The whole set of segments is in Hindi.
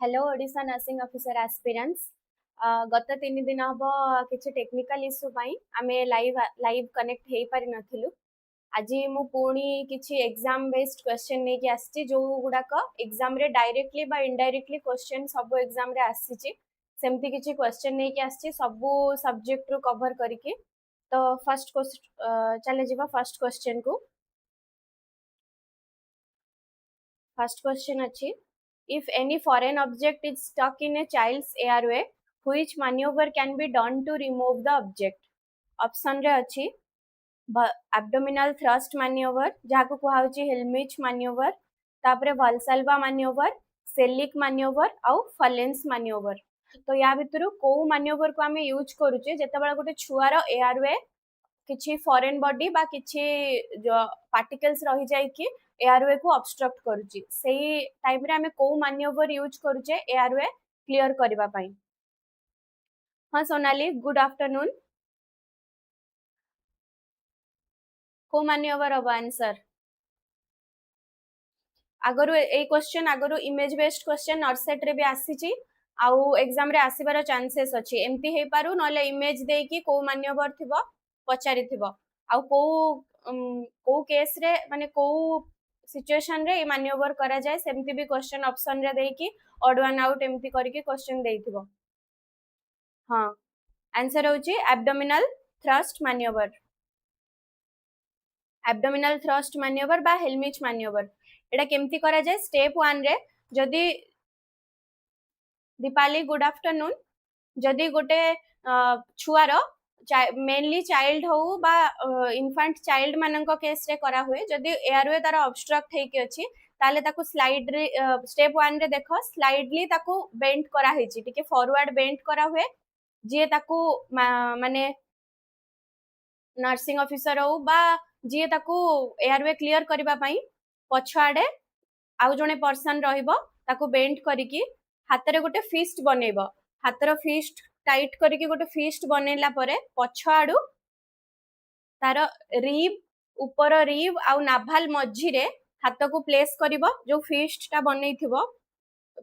Hello Odisha nursing officer aspirants गत 3 दिन हम किसी टेक्निकल इश्यू आमे लाइव कनेक्ट हो पारि नथिलु। आज मु पुणी किछि एग्जाम बेस्ड क्वेश्चन नहीं कि आछि जो गुडाक एग्जाम रे डायरेक्टली बा इनडायरेक्टली क्वेश्चन सब एग्जाम रे आछि सेमती किछि क्वेश्चन नहीं कि आछि सब सब्जेक्ट रु कवर करके। तो फर्स्ट क्वेश्चन चले जिबा फर्स्ट क्वेश्चन को। फर्स्ट क्वेश्चन अछि if any foreign object is stuck in a child's airway which maneuver can be done to remove the object? Option रे अछि abdominal thrust maneuver जाको कुहा होची हेलमिच मैन्युवर, तापरे वाल्सल्वा मैन्युवर, सेलिक मैन्युवर आउ फलेंस मैन्युवर। तो या भितरु को मैन्युवर को हमें यूज करूचे जेतेबेला गोटे छुआर एयरवे किछि फॉरेन बॉडी बा किछि जो पार्टिकल्स रही जाय कि एयरवे को ऑब्स्ट्रक्ट करूची सेही टाइम रे हमें को मैन्युवर यूज करूचे एयरवे क्लियर करबा पई। हां सोनाली गुड आफ्टरनून। को मैन्युवर अब आंसर आगरु ए क्वेश्चन आगरु इमेज बेस्ड क्वेश्चन नॉरसेट रे भी आसीची आउ एग्जाम रे आसीबार चांसेस अछि एमती हे पारु नले इमेज देई कि को मैन्युवर थिबो पचारि थिबो आउ को केस रे माने को सिचुएशन रे मैन्युवर करा जाय सेमती भी क्वेश्चन ऑप्शन रे देई कि ऑड वन आउट एमती करके क्वेश्चन देई थिबो। हां आंसर होची abdominal thrust manoeuvre. Abdominal thrust manoeuvre बा हेलमिच मैन्युवर एटा केमती करा जाय स्टेप 1 रे जदी दीपाली गुड आफ्टरनून जदी गोटे छुआर मेनली चाइल्ड हो बा इन्फेंट चाइल्ड मानक केस रे करा हुए जदी एयरवे तार ऑब्स्ट्रक्ट हे के अछि ताले ताकू स्लाइड रे स्टेप 1 रे देखो स्लाइडली ताकू बेंड करा हेछि टिके फॉरवर्ड बेंड करा हुए जे ताकू माने नर्सिंग ऑफिसर हो बा जे ताकू एयरवे क्लियर करबा पई पछाडे आउ जने पर्सन रहिबो ताकू बेंड करिकि हाथ रे गोटे फिस्ट बनेबो हाथर फिस्ट टाइट करिकि गोटे फिस्ट बनेला परे पछ आडू तार रिब ऊपर रिब आउ नाभाल मझी रे हाथ को प्लेस करिवो जो फिस्ट टा बनै थिबो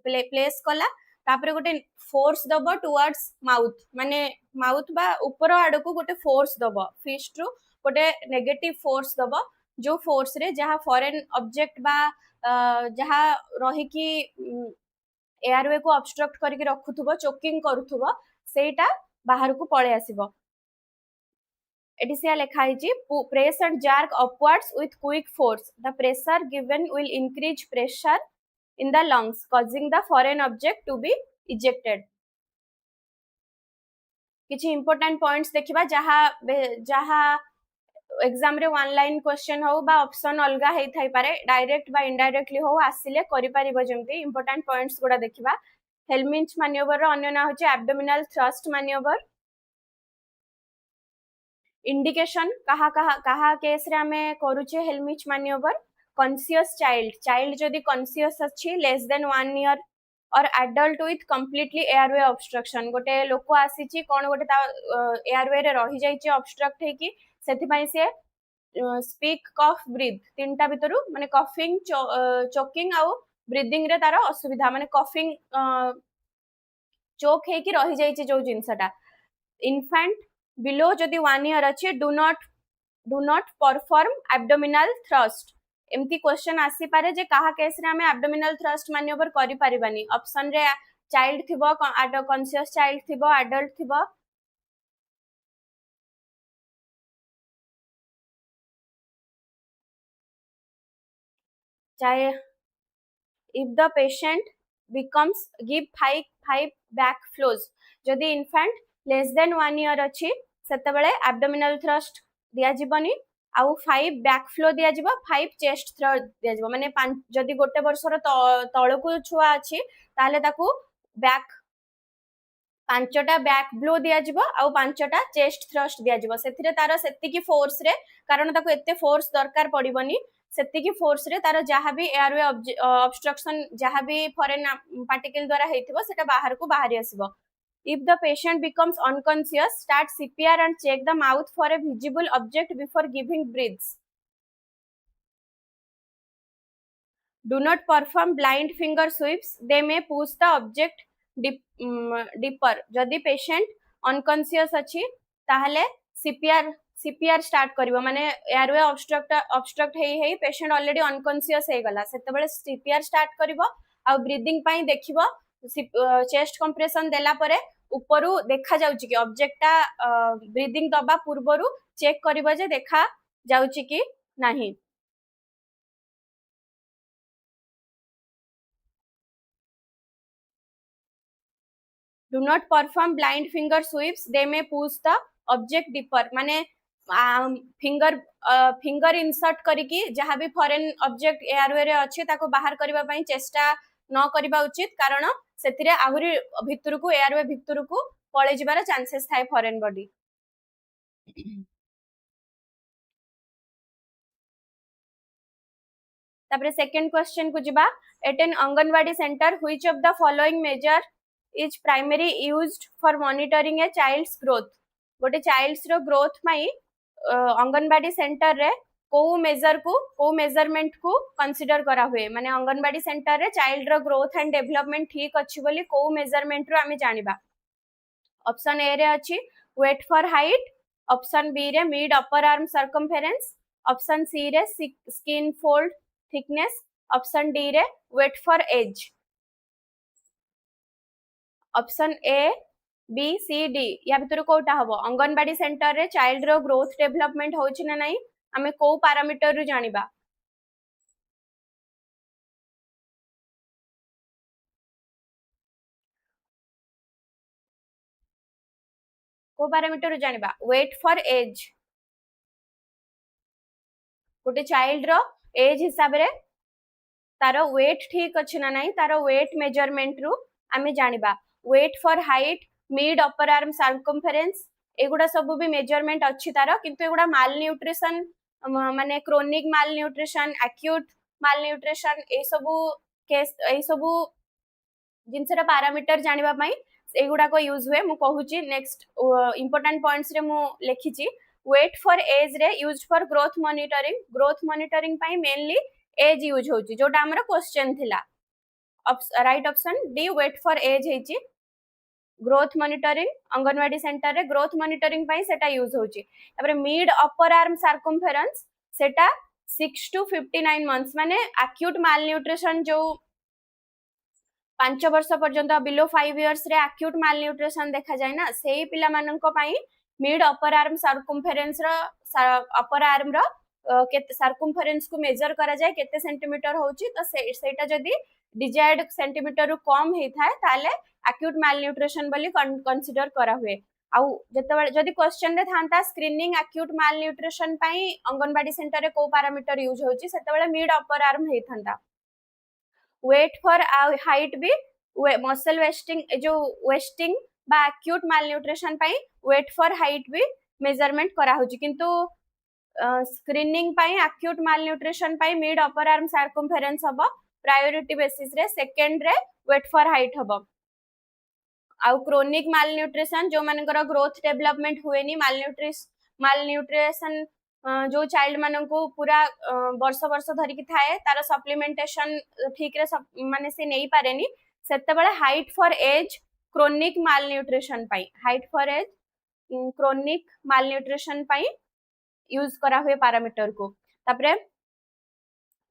प्लेस कला तापरे गोटे फोर्स दबो टुवर्ड्स माउथ माने माउथ बा ऊपर आडू को गोटे फोर्स दबो फिस्ट रु गोटे नेगेटिव फोर्स दबो जो फोर्स रे जहा फॉरेन ऑब्जेक्ट बा जहा रही कि एयरवे को ऑब्स्ट्रक्ट करके रखुथुबो चोकिंग करूथुबो सेटा बाहर को पळे आसीबो। एटी से लिखा हिची press and jerk upwards with quick force the pressure given will increase pressure in the lungs causing the foreign object to be ejected। किछि इंपोर्टेंट पॉइंट्स देखिबा जहा एग्जाम रे वन लाइन क्वेश्चन हो बा ऑप्शन अलगा हे थाई पारे डायरेक्ट बा इनडायरेक्टली हो आसिले करि पारिबो जेमती इंपोर्टेंट पॉइंट्स गुडा देखिबा। हेलमिच मैन्युवर रो अन्य ना होचे एब्डोमिनल थ्रस्ट मैन्युवर। इंडिकेशन कहा केस रे हमें करूचे हेलमिच मैन्युवर कॉन्शियस चाइल्ड जदी कॉन्शियस अछि लेस देन 1 ईयर और adult with completely airway obstruction गोटे लोक आसीची कोन गोटे एयरवे रे रही जाईची ऑब्स्ट्रक्ट हे कि सेति पई से स्पीक कफ ब्रीथ तीनटा भितरु माने कफिंग चोकिंग आउ ब्रीदिंग रे तार असुविधा माने कफिंग चोक हे कि रही जाईची जो जिंसटा इन्फेंट बिलो जदी 1 ईयर अछि do not perform abdominal thrust एमती क्वेश्चन आसी पारे जे कहा केस रे हमें एब्डोमिनल थ्रस्ट मैन्युवर करि परिबानी ऑप्शन रे चाइल्ड थिबो कॉन्शियस चाइल्ड थिबो एडल्ट थिबो चाहे if the patient becomes give 5 back flows जदी इन्फेंट लेस देन 1 ईयर अछि सेते बेले एब्डोमिनल थ्रस्ट दिया जिवनी आउ 5 बैक फ्लो दिया जिवो 5 चेस्ट थ्रस्ट दिया जिवो माने जदी गोटे वर्षर तळकु छुआ अछि ताले ताकू बैक 5टा बैक ब्लो दिया जिवो आउ 5टा चेस्ट थ्रस्ट दिया जिवो सेथिरे तार सेति की फोर्स रे कारण ताकू एते फोर्स दरकार पड़िबनी सेति की फोर्स रे तार जहा भी एयरवे ऑब्स्ट्रक्शन जहा भी फॉरेन पार्टिकल द्वारा हेतिबो सेटा बाहर को बाहरी आसीबो। If the patient becomes unconscious, start CPR and check the mouth for a visible object before giving breaths. Do not perform blind finger sweeps. They may push the object deeper. जदि patient unconscious अच्छी ताहले CPR start करिवो माने एयरवे obstruct हेई patient already unconscious हे गला सेते बेले CPR start करिवो आ breathing पाई देखिवो chest compression देला परे उपरु देखा जाउची कि ऑब्जेक्ट ता ब्रीदिंग दबा पूर्वरु चेक करिवो जे देखा जाउची कि नाही. Do not perform blind finger sweeps. They may push the object deeper. माने फिंगर इंसर्ट करिकी जहाँ भी फॉरेन ऑब्जेक्ट एयरवे रे अच्छे ताको बाहर करबा पई चेष्टा न करबा उचित कारण सेतिरे आहुरी भितरकू एयरवे भितरकू पळे जिबार चांसेस थाए फॉरेन बॉडी. तापरे सेकंड क्वेश्चन को जिबा. At an anganwadi centre which of the following measure is primary used for monitoring a child's growth. गोटे चाइल्ड्स रो ग्रोथ माई अंगनवाड़ी सेंटर रे को मेजरमेंट को कंसीडर करा हुए माने अंगनवाड़ी सेंटर रे चाइल्ड रो ग्रोथ एंड डेवलपमेंट ठीक अछि बोली को मेजरमेंट रो आमे जानिबा. ऑप्शन ए रे अछि weight for height, option B रे mid upper arm circumference, option C रे skin fold thickness, option D रे weight for age. Option A B C D या भितर कोटा हबो. अंगनवाड़ी सेंटर रे चाइल्ड रो ग्रोथ डेवलपमेंट होछि ना नाही आमे को पैरामीटर रु जानिबा. को पैरामीटर रु जानिबा वेट फॉर एज. गोटे चाइल्ड रो एज हिसाब रे तारो वेट ठीक अछि ना नाही तारो वेट मेजरमेंट रु आमे जानिबा. Weight for height, mid upper arm circumference एगुडा सब भी मेजरमेंट अच्छी तार किंतु एगुडा माल न्यूट्रिशन माने chronic malnutrition, acute malnutrition ए सबु जिनसर पैरामीटर जानिबा पई एगुडा को यूज हुए. मु कहूची नेक्स्ट इंपोर्टेंट पॉइंट्स रे मु लेखिची. वेट फॉर एज रे यूज्ड फॉर ग्रोथ मॉनिटरिंग पई मेनली एज यूज होची जोटा हमर क्वेश्चन थिला. Right option D weight for age हेची. ग्रोथ मॉनिटरिंग अंगनवाड़ी सेंटर रे ग्रोथ मॉनिटरिंग पई सेटा यूज होची. तापर मिड अपर आर्म सर्कमफेरेंस सेटा 6 to 59 मंथ्स माने एक्यूट माल न्यूट्रिशन जो 5 वर्ष पर्यंत बिलो 5 इयर्स रे एक्यूट माल न्यूट्रिशन देखा जाय ना सेही पिला माननको पई मिड अपर आर्म सर्कमफेरेंस रो अपर आर्म रो केते सर्कमफेरेंस को मेजर करा जाय केते सेंटीमीटर होची तो सेटा जदी डिजायर्ड सेंटीमीटर रु कम हे थाए ताले एक्यूट माल न्यूट्रिशन बोली कंसीडर करा हुए. आउ जतबे जदी क्वेश्चन रे थांता स्क्रीनिंग एक्यूट माल न्यूट्रिशन पई अंगनवाड़ी सेंटर रे को पैरामीटर यूज होची सेतबेले मिड अपर आर्म हे थांता. वेट फॉर हाइट भी मसल वेस्टिंग जो वेस्टिंग बा एक्यूट माल न्यूट्रिशन पई वेट फॉर हाइट भी मेजरमेंट करा होची किंतु स्क्रीनिंग पई एक्यूट माल न्यूट्रिशन पई मिड अपर आर्म सर्कमफेरेंस हबो प्रायोरिटी बेसिस रे. सेकंड रे वेट फॉर हाइट हबो. आउ क्रोनिक माल न्यूट्रिशन जो मानकर ग्रोथ डेवलपमेंट हुएनी माल न्यूट्रिशन जो चाइल्ड माननको पूरा वर्ष वर्ष धरी कि थाए तार सप्लीमेंटेशन ठीक रे माने से नहीं पारेनी सेते बेले height for age chronic malnutrition पई height for age chronic malnutrition पई यूज करा हुए पैरामीटर को. तापरे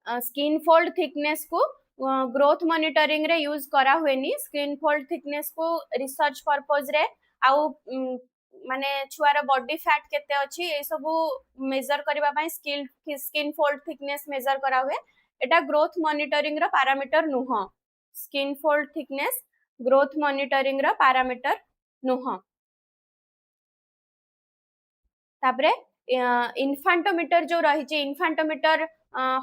स्किन फोल्ड थिकनेस को ग्रोथ मॉनिटरिंग रे यूज करा हुएनी. स्किन फोल्ड थिकनेस को रिसर्च पर्पस रे आउ माने छुआर बॉडी फैट केते अछि ए सब मेजर करबा पई स्किन फोल्ड थिकनेस मेजर करा हुए. एटा ग्रोथ मॉनिटरिंग रो पैरामीटर नुह. Skin fold thickness growth monitoring रो पैरामीटर नुह. तापरे इन्फांटोमीटर जो रही इन्फांटोमीटर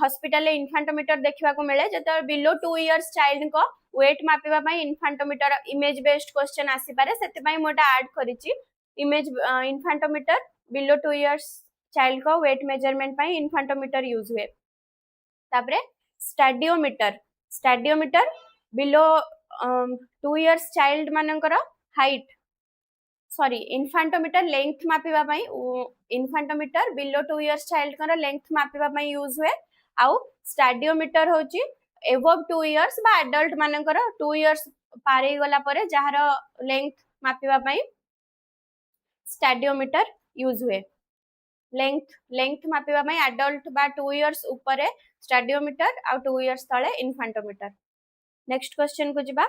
हॉस्पिटल इन्फांटोमीटर देखा को मिले जब बिलो 2 इयर्स चाइल्ड को वेट मापिबा पई इन्फांटोमीटर इमेज बेस्ड क्वेश्चन आसी पारे सेते पई मोटा ऐड करिछि. Image infantometer below 2 years child को वेट मेजरमेंट पई इन्फांटोमीटर यूज हुए. तापरे स्टैडियोमीटर बिलो 2 इयर्स चाइल्ड मानकर हाइट सॉरी इन्फांटोमीटर लेंथ मापिबा पई इन्फांटोमीटर बिलो 2 इयर्स चाइल्ड कर लेंथ मापिबा पई यूज हुए. आउ स्टैडियोमीटर होची एबव 2 इयर्स बा एडल्ट मानकर 2 इयर्स पार हो गला परे जहार लेंथ मापिबा पई स्टैडियोमीटर यूज हुए लेंथ मापिबा पई एडल्ट बा 2 इयर्स ऊपर स्टैडियोमीटर आ 2 इयर्स तळे इन्फांटोमीटर। नेक्स्ट क्वेश्चन को जिबा।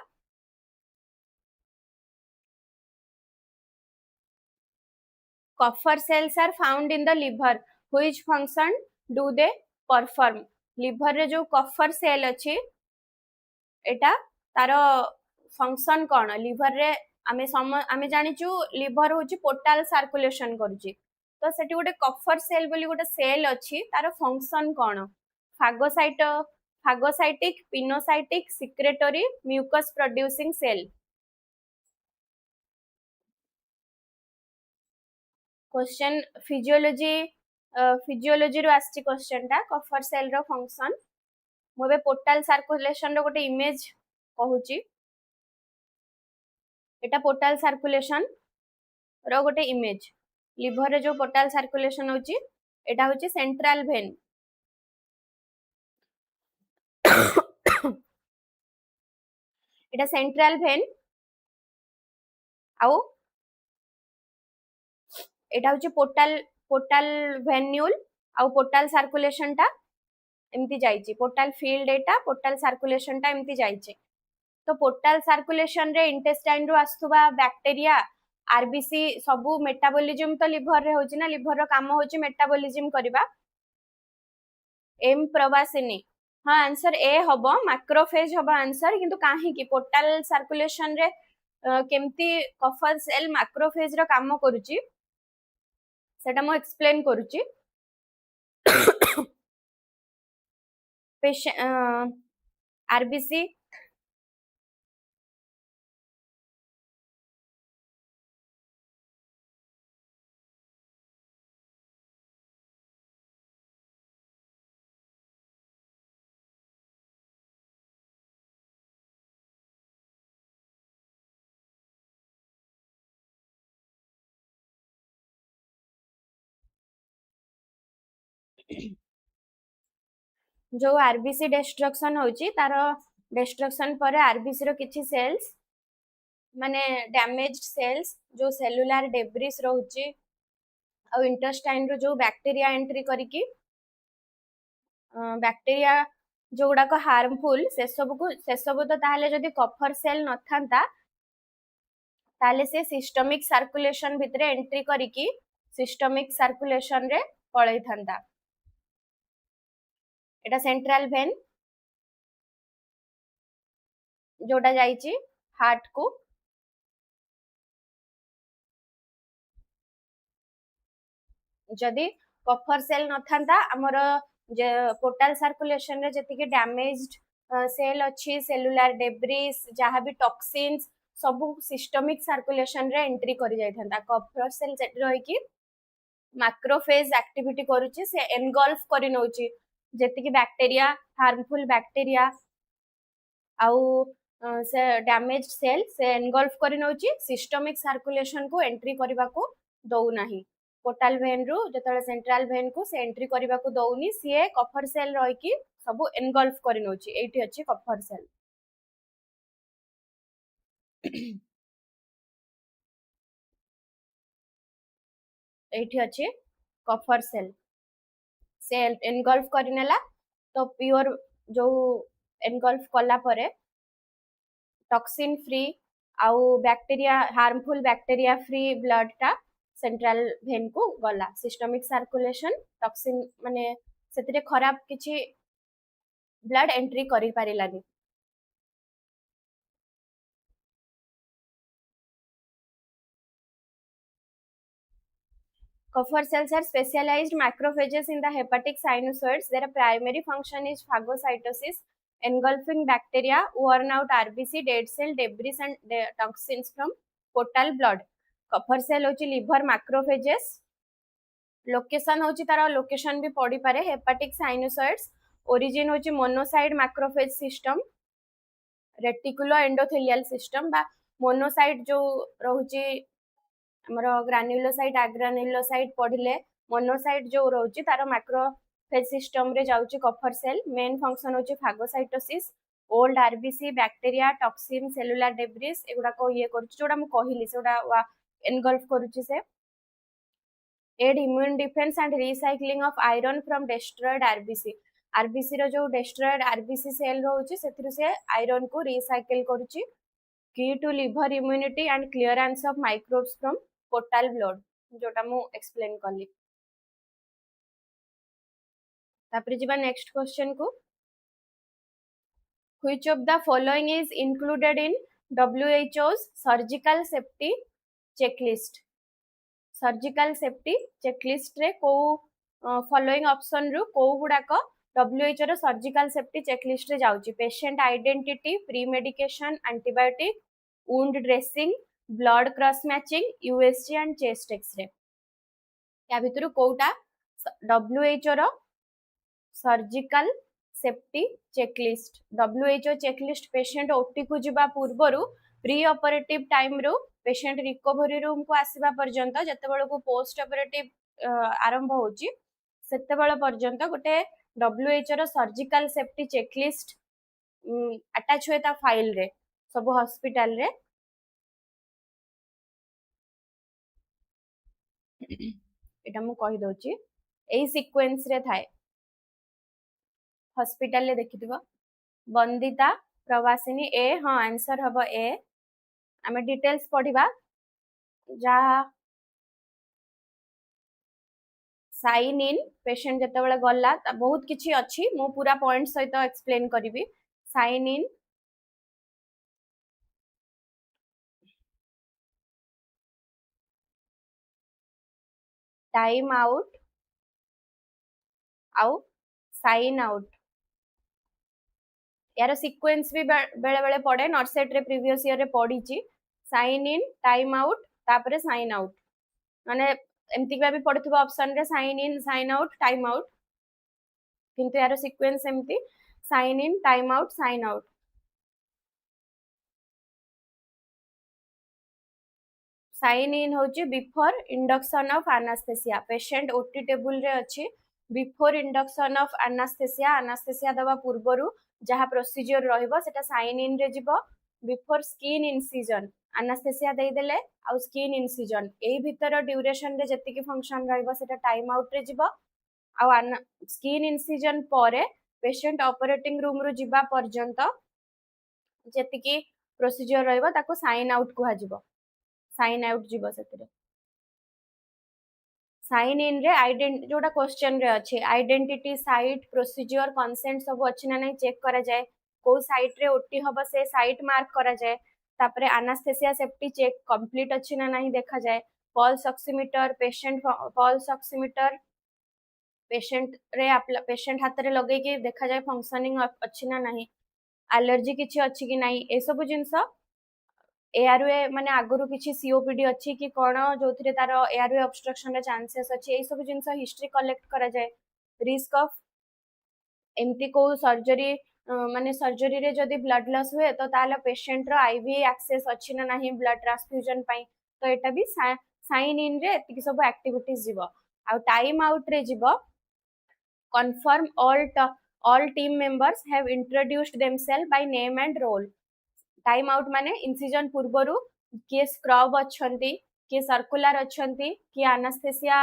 Copper cells are found in the liver. Which function do they perform? liver रे जो copper cell अछि एटा तार फंक्शन कोन liver रे आमे जानिचु liver होची पोर्टल सर्कुलेशन करूची तो सेठी गोटे copper cell बोली गोटे सेल अछि तार फंक्शन कोन phagocytic pinocytic secretory mucus producing cell। Question physiology रो आछि क्वेश्चन टा कफर सेल रो फंक्शन मोबे पोर्टल सर्कुलेशन रो गोटे इमेज कहूची एटा पोर्टल सर्कुलेशन रो गोटे इमेज लिवर रे जो पोर्टल सर्कुलेशन होची एटा होची सेंट्रल वेन एटा सेंट्रल वेन आउ एटा होची पोर्टल वेन्यूल आउ पोर्टल सर्कुलेशन टा एमती जाइची पोर्टल फील्ड एटा पोर्टल सर्कुलेशन टा एमती जाइची तो पोर्टल सर्कुलेशन रे इंटेस्टाइन रो आस्तुबा बैक्टीरिया आरबीसी सबु मेटाबॉलिज्म तो लिवर रे होची ना लिवर रो काम होची मेटाबॉलिज्म करबा एम प्रवासिनी हाँ आंसर ए हबो मैक्रोफेज हबो आंसर किंतु काहे की पोर्टल सर्कुलेशन रे केमती कफर सेल मैक्रोफेज रो काम करूची सेटा मो एक्सप्लेन करूची आरबीसी जो आरबीसी डिस्ट्रक्शन होची तारो डिस्ट्रक्शन पर आरबीसी रो किछि सेल्स माने डैमेज्ड सेल्स जो सेलुलर डेब्रिस रहउची आ इंटेस्टाइन रो जो बैक्टीरिया एंट्री करिकी बैक्टीरिया जो गुडा को हार्मफुल से सब तो ताहले जदी कफर सेल न थांता ताले से सिस्टमिक सर्कुलेशन भितरे एंट्री करिकी सिस्टमिक सर्कुलेशन रे पळै थांता एटा सेंट्रल वेन जोटा जाइची हार्ट को जदी कफर सेल न थांता हमर पोर्टल सर्कुलेशन रे जति के डैमेज्ड सेल अछि सेलुलर डेब्रिस जहां भी टॉक्सिन्स सब सिस्टमिक सर्कुलेशन रे एंट्री करि जाय थांता कफर सेल सेट रही की मैक्रोफेज एक्टिविटी करूची से एनगल्फ करि नउची जति के बैक्टीरिया हार्मफुल बैक्टीरिया आउ से डैमेज्ड सेल से एनगल्फ करि नउची सिस्टमिक सर्कुलेशन को एंट्री करबा को दउ नाही पोर्टल वेन रु जतले सेंट्रल वेन को से एंट्री करबा को दउनी सीए कफर सेल रही की सब एनगल्फ करि नउची एठी अछि कफर सेल एठी अछि कफर सेल सेल एनगल्फ करिनेला तो प्योर जो एनगल्फ कला परे टॉक्सिन फ्री आउ bacteria harmful bacteria free blood टा सेंट्रल वेन को गला सिस्टमिक सर्कुलेशन टॉक्सिन माने सेतिरे खराब किछि ब्लड एंट्री करि पारिलानी Coffer cells are specialized macrophages in the hepatic sinusoids. Their primary function is phagocytosis, engulfing bacteria, worn out RBC, dead cell, debris and toxins from portal blood. Coffer cell होची liver macrophages. लोकेशन होची तारा लोकेशन भी पड़ी पारे हेपाटिक साइनोसॉइड्स ओरिजिन होची monocyte macrophage system reticulo endothelial system बा मोनोसाइड जो रहउची हमरो ग्रान्युलोसाइट आग्रान्युलोसाइट पढ़िले मोनोसाइट जो रहउची तारो फेज सिस्टम रे जाउची कफर सेल मेन फंक्शन होची phagocytosis old RBC bacteria toxin cellular debris एगुडा को ये करूची जोडा मु कहिली सेगुडा एनगल्फ करूची से aid immune defence and recycling of iron from destroyed RBC RBC रो जो डिस्ट्रॉयड आरबीसी सेल रहउची सेथिरु से आयरन को रिसाइकिल करूची key to liver immunity and clearance of microbes from portal blood जोटा मु एक्सप्लेन करली तापरे जिबा नेक्स्ट क्वेश्चन को which of the following is included in WHO's surgical safety checklist surgical safety checklist रे को फॉलोइंग ऑप्शन रु को गुडाक WHO रो सर्जिकल सेफ्टी चेकलिस्ट रे जाउची patient identity premedication antibiotic wound dressing blood cross matching USG and chest x-ray या भितरु कोउटा WHO रो surgical safety checklist WHO checklist patient OT को जिबा पूर्वरु प्री ऑपरेटिव टाइम रु पेशेंट रिकवरी रूम को आसीबा पर्यंत जते बेल को पोस्ट ऑपरेटिव आरंभ होची सेते बेल पर्यंत गोटे WHO रो सर्जिकल सेफ्टी चेकलिस्ट अटैच होता फाइल रे सब हॉस्पिटल रे एटा मु कहि दोची एई सीक्वेंस रे थाए हॉस्पिटल रे देखिथिबो वंदिता प्रवासिनी ए हाँ आंसर हबो ए आमे डिटेल्स पढ़िबा जहा साइन इन पेशेंट जते बेले गला बहुत किछि अछि मु पूरा पॉइंट सहित एक्सप्लेन करिवि साइन इन टाइम आउट आउ साइन आउट यार सीक्वेंस भी बेले बेले पड़े नॉटसेट रे प्रीवियस ईयर रे पढ़ी साइन इन टाइम आउट तापरे साइन आउट माने एमती भी पड़थबो ऑप्शन रे sign in sign out time out किंतु यार सीक्वेंस एमती sign in time out sign out sign in होची before induction of anaesthesia patient OT table रे अछि बिफोर इंडक्शन ऑफ एनास्थेसिया दवा पूर्वरु जहाँ प्रोसीजर रहिबो सेटा साइन इन रे जिवो बिफोर स्किन इनसिजन एनास्थेसिया दे देले आ स्किन इनसिजन एई भितर ड्यूरेशन रे जति की फंक्शन रहिबो सेटा टाइम आउट रे जिवो आ स्किन इनसिजन परे पेशेंट ऑपरेटिंग रूम रु जिबा पर्यंत जति की प्रोसीजर रहिबो ताको साइन आउट कुहा जिवो साइन आउट जिवो सेतिरे साइन इन रे आइडेंटिटी जोटा क्वेश्चन रे अछि आइडेंटिटी साइट प्रोसीजर कंसेंट सब अछि ना नै चेक करा जाय को साइट रे ओटी हबो से साइट मार्क करा जाय तापरे एनास्थेसिया सेफ्टी चेक कंप्लीट अछि ना नै देखा जाय pulse oximeter patient pulse oximeter patient रे पेशेंट हाथ रे लगे के देखा जाय फंक्शनिंग अछि ना नै एलर्जी किछि अछि कि नै ए सब जिंस एआरवे माने आगुरु किछि सीओपीडी अछि कि कोन जोथिरे तार एआरवे ऑब्स्ट्रक्शन रे चांसेस अछि ए सब जिंस हिस्ट्री कलेक्ट करा जाय रिस्क ऑफ एमती को सर्जरी माने सर्जरी रे जदी ब्लड लॉस हुए तो ताले पेशेंट रो आईवी एक्सेस अछि ना नाही ब्लड ट्रांसफ्यूजन पई तो एटा भी साइन इन रे एति सब एक्टिविटीज जीवो आ टाइम आउट रे जीवो confirm all team members have introduced themselves by name and role time out माने इनसिजन पूर्वरु के स्क्रब अछंती के सर्कुलर अछंती के एनास्थेसिया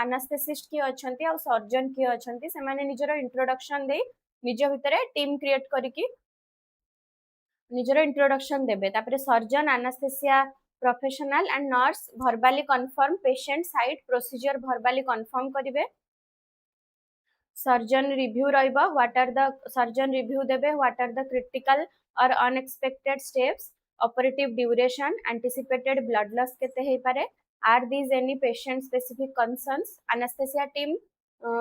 एनास्थेसिस्ट के अछंती आ सर्जन के अछंती से माने निजर इंट्रोडक्शन दे निज भितरे टीम क्रिएट करिकि निजर इंट्रोडक्शन देबे तापरे surgeon anaesthesia professional and nurse verbally confirm patient site procedure verbally confirm करिवे सर्जन रिव्यू रहिबा what are the surgeon review देबे व्हाट आर द क्रिटिकल और unexpected steps operative duration anticipated blood loss केते हे पारे are these any patient specific concerns anaesthesia team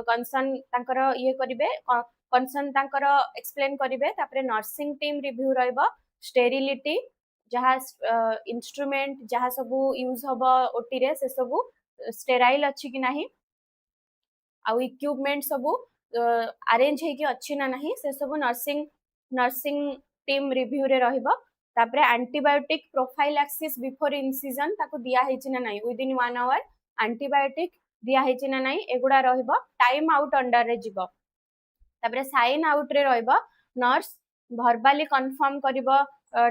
concern तांकर ये करिवे कंसर्न तांकर एक्सप्लेन करिवे तापरे नर्सिंग टीम रिव्यू रहिबा स्टेरिलिटी जहा इंस्ट्रूमेंट जहा सब यूज होबो ओटी रे से सब स्टेराइल अछि कि नाही आ इक्विपमेंट सब अरेंज हे कि अछि ना नाही से सब नर्सिंग टीम रिव्यू रे रहिबो तापरे एंटीबायोटिक प्रोफाइलैक्सिस बिफोर इनसिजन ताको दिया हेछि ना नाही विदिन 1 आवर एंटीबायोटिक दिया हेछि ना नाही एगुडा रहइबो टाइम आउट अंडर रे जीवो तापरे साइन आउट रे रहइबो नर्स verbally confirm करिवो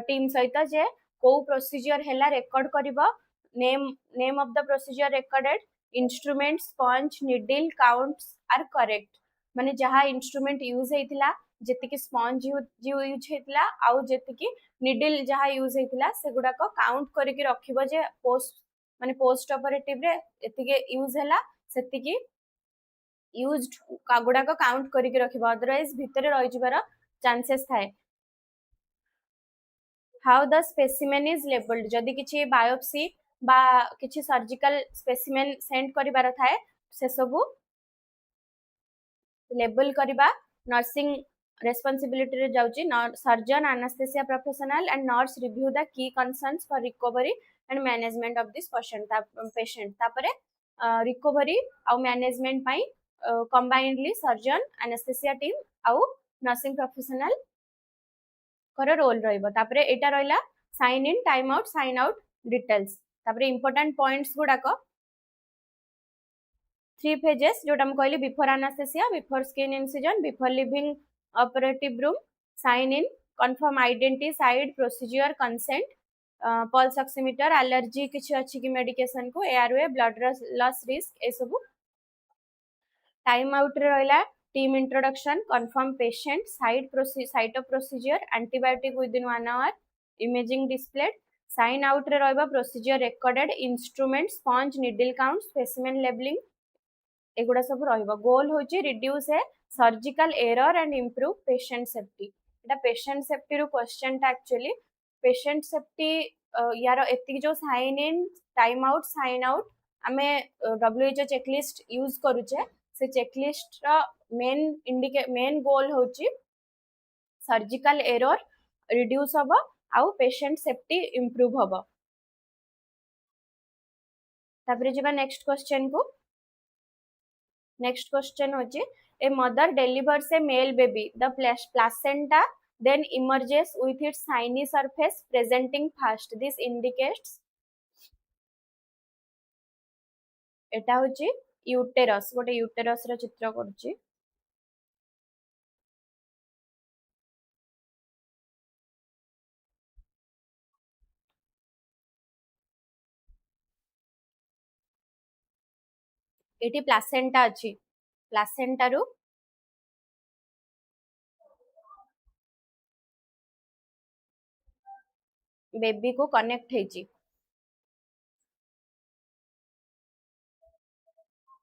टीम सहित जे को प्रोसीजर हैला रेकॉर्ड करिवो name of the procedure recorded instrument sponge needle counts are correct माने जहा इंस्ट्रूमेंट यूज हेतिला जेतिकी स्पंज यूज हेतिला आउ जेतिकी नीडल जहा यूज हेतिला सेगुडा को काउंट करके रखिबो जे पोस्ट माने पोस्ट ऑपरेटिव रे एतिके यूज हैला सेतिकी यूज्ड गुड़ा को काउंट करके रखिबो अदरवाइज भितरे रहि जिबार चांसेस थाए how the specimen is labelled जदि किछि बायोप्सी बा किछि सर्जिकल स्पेसिमेन सेंड करिबार थाए से सबु लेबल करिबा नर्सिंग responsibility रे जाउची surgeon anaesthesia professional and nurse review the key concerns for recovery and management of this patient तापरे रिकवरी आउ मैनेजमेंट पाई कंबाइंडली सर्जन एनेस्थेसिया टीम आउ नर्सिंग प्रोफेशनल कर रोल रहइबो तापरे एटा रहला sign in time out sign out details तापरे इंपोर्टेंट पॉइंट्स गुडा को 3 phases जोटा हम कहली before anaesthesia before skin incision before leaving operative room sign in confirm identity site procedure consent pulse oximeter allergy किछि अछि कि मेडिकेशन को एयरवे ब्लड लॉस रिस्क ए सब टाइम आउट रे रहला team introduction confirm patient site of procedure antibiotic within 1 hour imaging display sign out रे रहबा procedure recorded instrument sponge needle count specimen labelling एगुड़ा सब रहिबो गोल होची रिड्यूस है surgical error and improve patient safety एटा पेशेंट सेफ्टी रो क्वेश्चन ता एक्चुअली पेशेंट सेफ्टी यार एति जो sign in time out sign out आमे WHO चेकलिस्ट यूज करूचे से चेकलिस्ट रो मेन गोल होची सर्जिकल एरर रिड्यूस होबो आउ पेशेंट सेफ्टी इंप्रूव होबो तापरे जेबा नेक्स्ट क्वेश्चन को नेक्स्ट क्वेश्चन होची a mother delivers a male baby the placenta then emerges with its shiny surface presenting first this indicates एटा होची यूटेरस गोटे यूटेरस रो चित्र करची एटी प्लासेंटा अछि प्लासेंटा रु बेबी को कनेक्ट हेची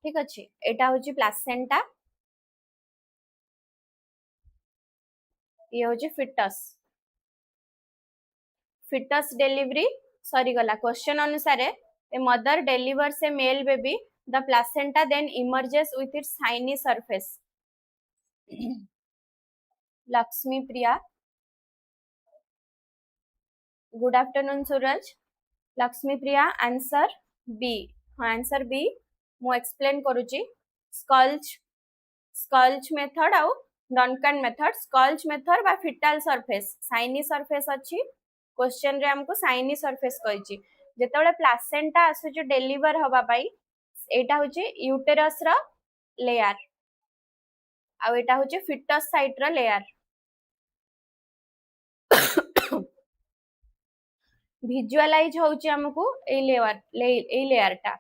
ठीक अछि एटा होची प्लासेंटा ये होची फिटस फिटस डिलीवरी सॉरी गला क्वेश्चन अनुसार a mother delivers a male baby the placenta then emerges with its shiny surface Lakshmi Priya good afternoon Suraj Lakshmi Priya answer B हाँ आंसर बी मु एक्सप्लेन करूची स्कल्च मेथड आउ डनकन मेथड स्कल्च मेथड बा फिटाल सरफेस शाइनी सरफेस अछि क्वेश्चन रे हमको शाइनी सरफेस कहिची जेतेबेले प्लासेंटा आसुची डेलीवर हवा पाई एटा होची यूटेरस रा लेयर आ एटा होची फिटस साइट रा लेयर विजुअलाइज होची हमको ए लेयर टा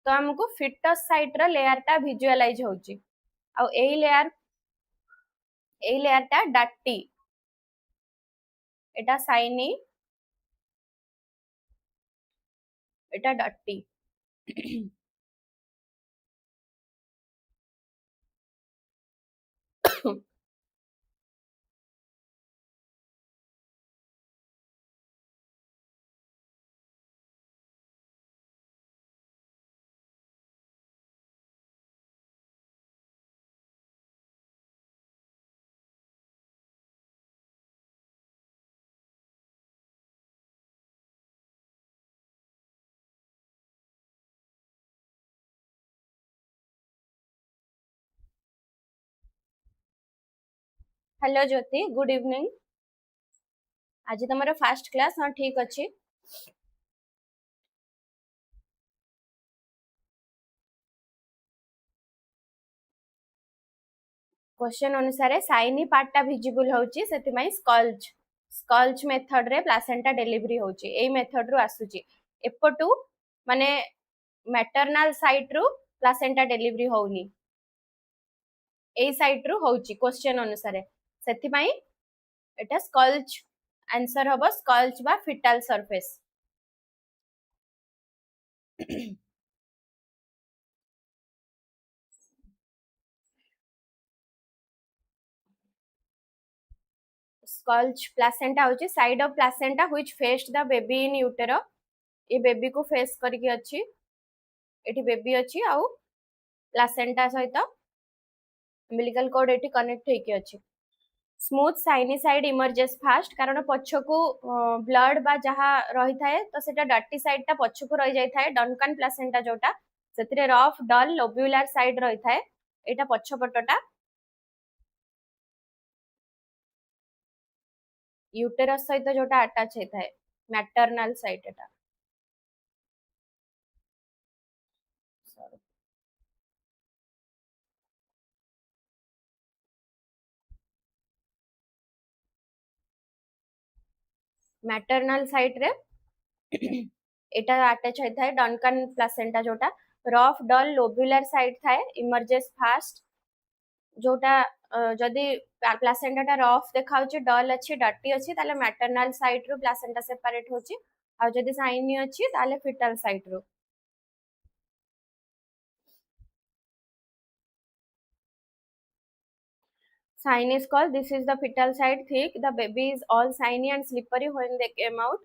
तो हमको फिटस साइट रा लेयर टा विजुअलाइज होची आ ए लेयर टा डाटी एटा साइनी एटा डाटी हेलो ज्योति गुड इवनिंग आज तुम फास्ट क्लास हाँ ठीक अच्छे क्वेश्चन अनुसार साइनी पार्टा विजिबल होची सेतिमाई स्कल्च मेथड रे प्लासेंटा डिलीवरी होची एई मेथड रु आसुची एपटू माने मैटरनल साइट रु प्लासेंटा डिलीवरी होउनी एई साइट रु होची क्वेश्चन अनुसार सेतिमाई एटा स्कल्च आंसर हबो स्कल्च बा फिटल सरफेस स्कल्च प्लासेंटा होची side of placenta which faced the baby in utero ए बेबी को फेस करके अछि एठी बेबी अछि आउ प्लासेंटा सहित अम्बिलिकल कॉर्ड एठी कनेक्ट हेकी अछि smooth shiny side emerges first कारण पछकू ब्लड बा जहा रही थाए तो सेटा डर्टी साइड ता पछकू रही जाय थाए डनकन प्लासेंटा जोटा सेतिरे रफ डल लोब्युलर साइड रही थाए एटा पछपटटा यूटेरस सहित जोटा अटैच हे थाए मैटरनल साइड एटा मैटरनल साइड रे एटा अटैच हे थाए डनकन प्लासेंटा जोटा रफ डल लोब्युलर साइड थाए इमर्जेस फास्ट जोटा जदि प्लासेंटा टा रफ देखाउची डल अछि डर्टी अछि ताले मैटरनल साइड रु प्लासेंटा सेपरेट होची आ जदि साइनी अछि ताले फिटल साइड रु Sign is called. This is the fetal side thick. The baby is all shiny and slippery when they came out.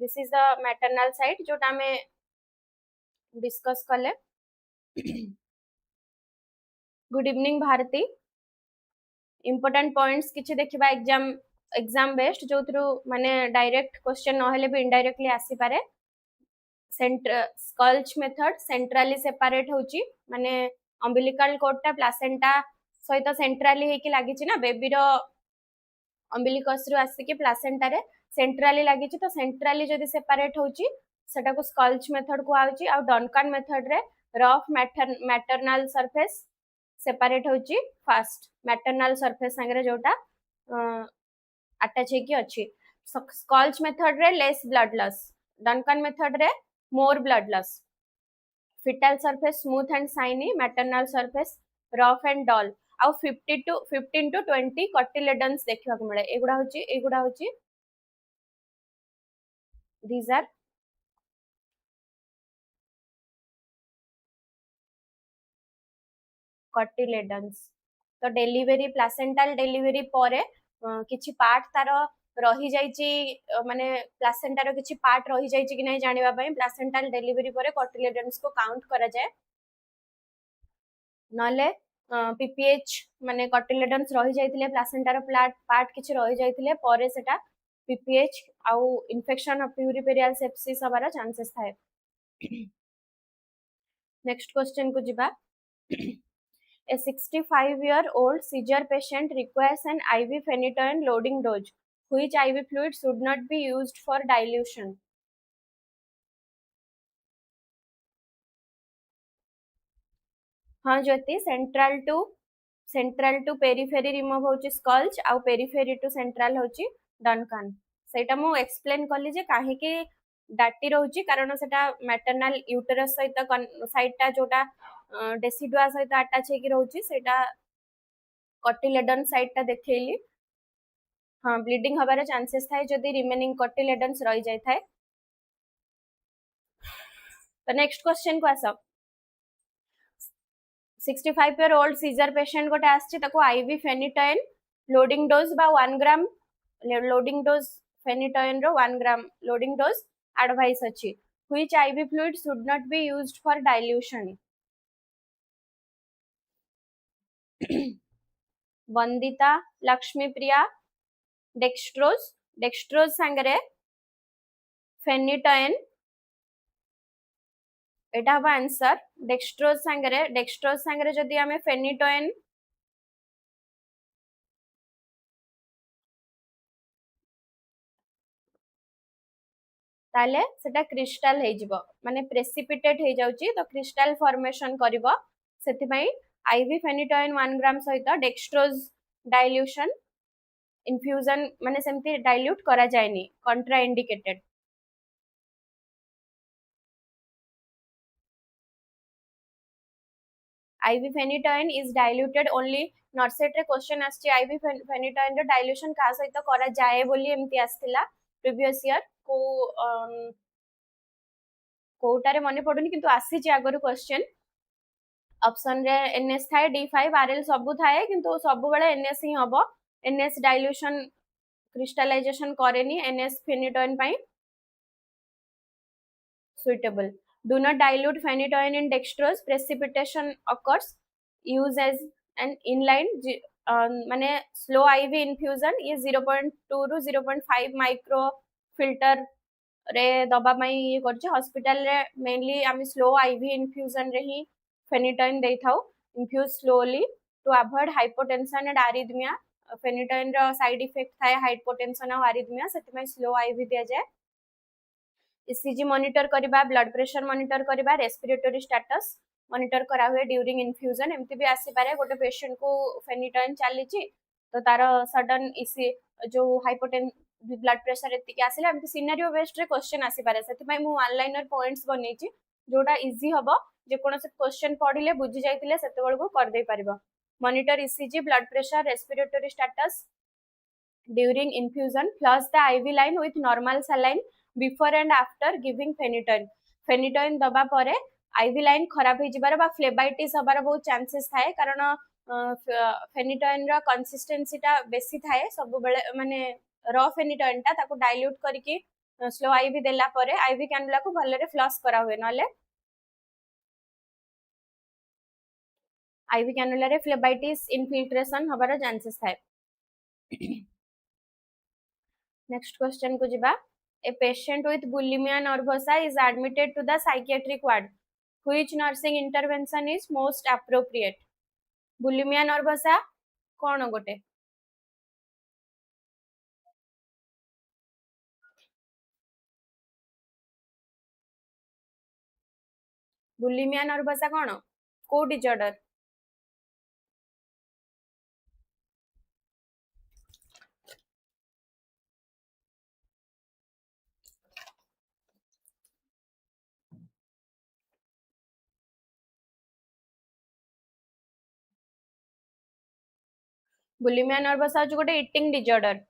This is the maternal side जोटा में डिस्कस कले. Good evening Bharati. Important points किछि देखिबा एग्जाम बेस्ड जो थ्रू माने डायरेक्ट क्वेश्चन न हेले भी इनडायरेक्टली आसी पारे. स्कल्च मेथड सेंट्रली सेपरेट होची माने अम्बिलिकल कॉर्ड टा प्लासेंटा सहित सेंट्रली हेकी लागिची ना बेबी रो अम्बिलिकस रु आसी के प्लासेंटा रे सेंट्रली लागिची तो सेंट्रली जदि सेपरेट होची सेटा को स्कल्च मेथड को आउची आ डनकन मेथड रे रफ मैटरनल सरफेस सेपरेट होची फास्ट मैटरनल सरफेस संगे जोटा अटैच हेकी अछि स्कल्च मेथड रे less blood loss Duncan method रे more blood loss fetal surface smooth and shiny maternal surface rough and dull आउ 15 to 20 कटिलेडन्स देखिबा को मिले एगुडा होची these are कटिलेडन्स तो डेलीवरी प्लासेंटल डेलीवरी परे किछि पार्ट तार रही जाइची माने प्लासेंटा रो किछि पार्ट रही जाइची कि नै जानिबा पई प्लासेंटल डेलीवरी परे कटिलेडन्स को काउंट करा जाय नले पीपीएच माने कटिलेडन्स रही जाइतिले प्लासेंटा रो पार्ट किछि रही जाइतिले परे सेटा पीपीएच आउ इन्फेक्शन ऑफ प्यूरिपेरियल सेप्सिस हबार चांसेस थाए. नेक्स्ट क्वेश्चन को जिबा. A 65-year-old seizure patient requires an IV phenytoin loading dose. Which IV fluid should not be used for dilution? हाँ ज्योति सेंट्रल टू पेरिफेरी रिमूव होची स्कल्च आउ पेरिफेरी टू सेंट्रल होची डनकन सेटा मु एक्सप्लेन कली जे काहे के डाटी रहउची कारण सेटा मैटरनल यूटेरस सहित साइडटा जोटा डेसिडुआ सहित अटैच हेकी रहउची सेटा कटिलेडन साइडटा देखैली हाँ ब्लीडिंग हबार चांसेस थाए जदि रिमेनिंग कटिलेडन्स रही जाय थाए. तो नेक्स्ट क्वेश्चन को आसो. 65-year-old सीजर पेशेंट गोटे आछि ताको आईवी फेनिटोइन लोडिंग डोज बा 1 ग्राम लोडिंग डोज फेनिटोइन रो 1 ग्राम लोडिंग डोज एडवाइस अछि. Which IV fluid should not be used for dilution? Vandita Lakshmi Priya dextrose संगरे फेनिटोइन एटा हबा आंसर. डेक्स्ट्रोज संगरे जदि हमें फेनिटोइन ताले सेटा क्रिस्टल हे जिवो माने प्रेसिपिटेट हे जाउची तो क्रिस्टल फॉर्मेशन करिवो सेति पई IV फेनिटोइन 1 ग्राम सहित डेक्सट्रोज डाइल्यूशन इन्फ्यूजन माने सेमती डाइल्यूट करा जायनी contraindicated IV phenytoin is diluted only NORCET रे क्वेश्चन आछि IV फेनिटोइन रे डाइल्यूशन का सहित करा जाय बोली एमती आस्थिला प्रीवियस ईयर को कोटारे मने पडुनी किंतु आसी जे आगरु क्वेश्चन ऑप्शन रे NS थाए D5 RL सबु थाए किंतु सबु बेले NS ही हबो NS डाइल्यूशन क्रिस्टलाइजेशन करेनी NS phenytoin pi suitable. Do not dilute phenytoin in dextrose. Precipitation occurs. Use as an inline माने slow IV infusion ये 0.2 ରୁ 0.5 माइक्रो फिल्टर रे दबा पई ये करछ हॉस्पिटल रे मेनली आमी स्लो IV infusion रे ही phenytoin देई थाउ infuse slowly to avoid hypotension and arrhythmia. phenytoin रो साइड इफेक्ट थाए hypotension और arrhythmia सेति में स्लो IV दिया जाए ECG मॉनिटर करबा ब्लड प्रेशर मॉनिटर करबा रेस्पिरेटरी स्टेटस मॉनिटर करा हुए ड्यूरिंग इन्फ्यूजन एमती भी आसी पारे गोटे पेशेंट को फेनिटोइन चली तो तार सडन इसी जो हाइपोटेन ब्लड प्रेशर एति आसिला एमती सिनेरियो बेस्ड रे क्वेश्चन आसी पारे सेति पई मु वन लाइनर पॉइंट्स बनेछि जोटा इजी हबो जे कोनोसे क्वेश्चन पढिले बुझि जाइतिले सेते बेल को कर दे परिबो monitor ECG blood pressure respiratory status during infusion flush the IV line with normal saline before and after giving phenytoin phenytoin दबा परे IV लाइन खराब हो जिबार बा फ्लेबाइटिस हबार बहुत चांसेस थाए कारण फेनिटोइन रा कंसिस्टेंसीटा बेसी थाए सब बेले माने र फेनिटोइन ता ताको डाइल्यूट करके स्लो IV देला परे IV कैनुला को भलरे फ्लश करा हुए नले IV कैनुला रे फ्लेबाइटिस इनफिल्ट्रेशन हबार चांसेस थाए नेक्स्ट क्वेश्चन को जिबा A patient with bulimia nervosa is admitted to the psychiatric ward. Which nursing intervention is most appropriate? Bulimia nervosa कौन गोटे बुलिमिया नर्वसा कौन को डिजॉर्डर बुलिमिया नर्वसा हूँ गोटे eating disorder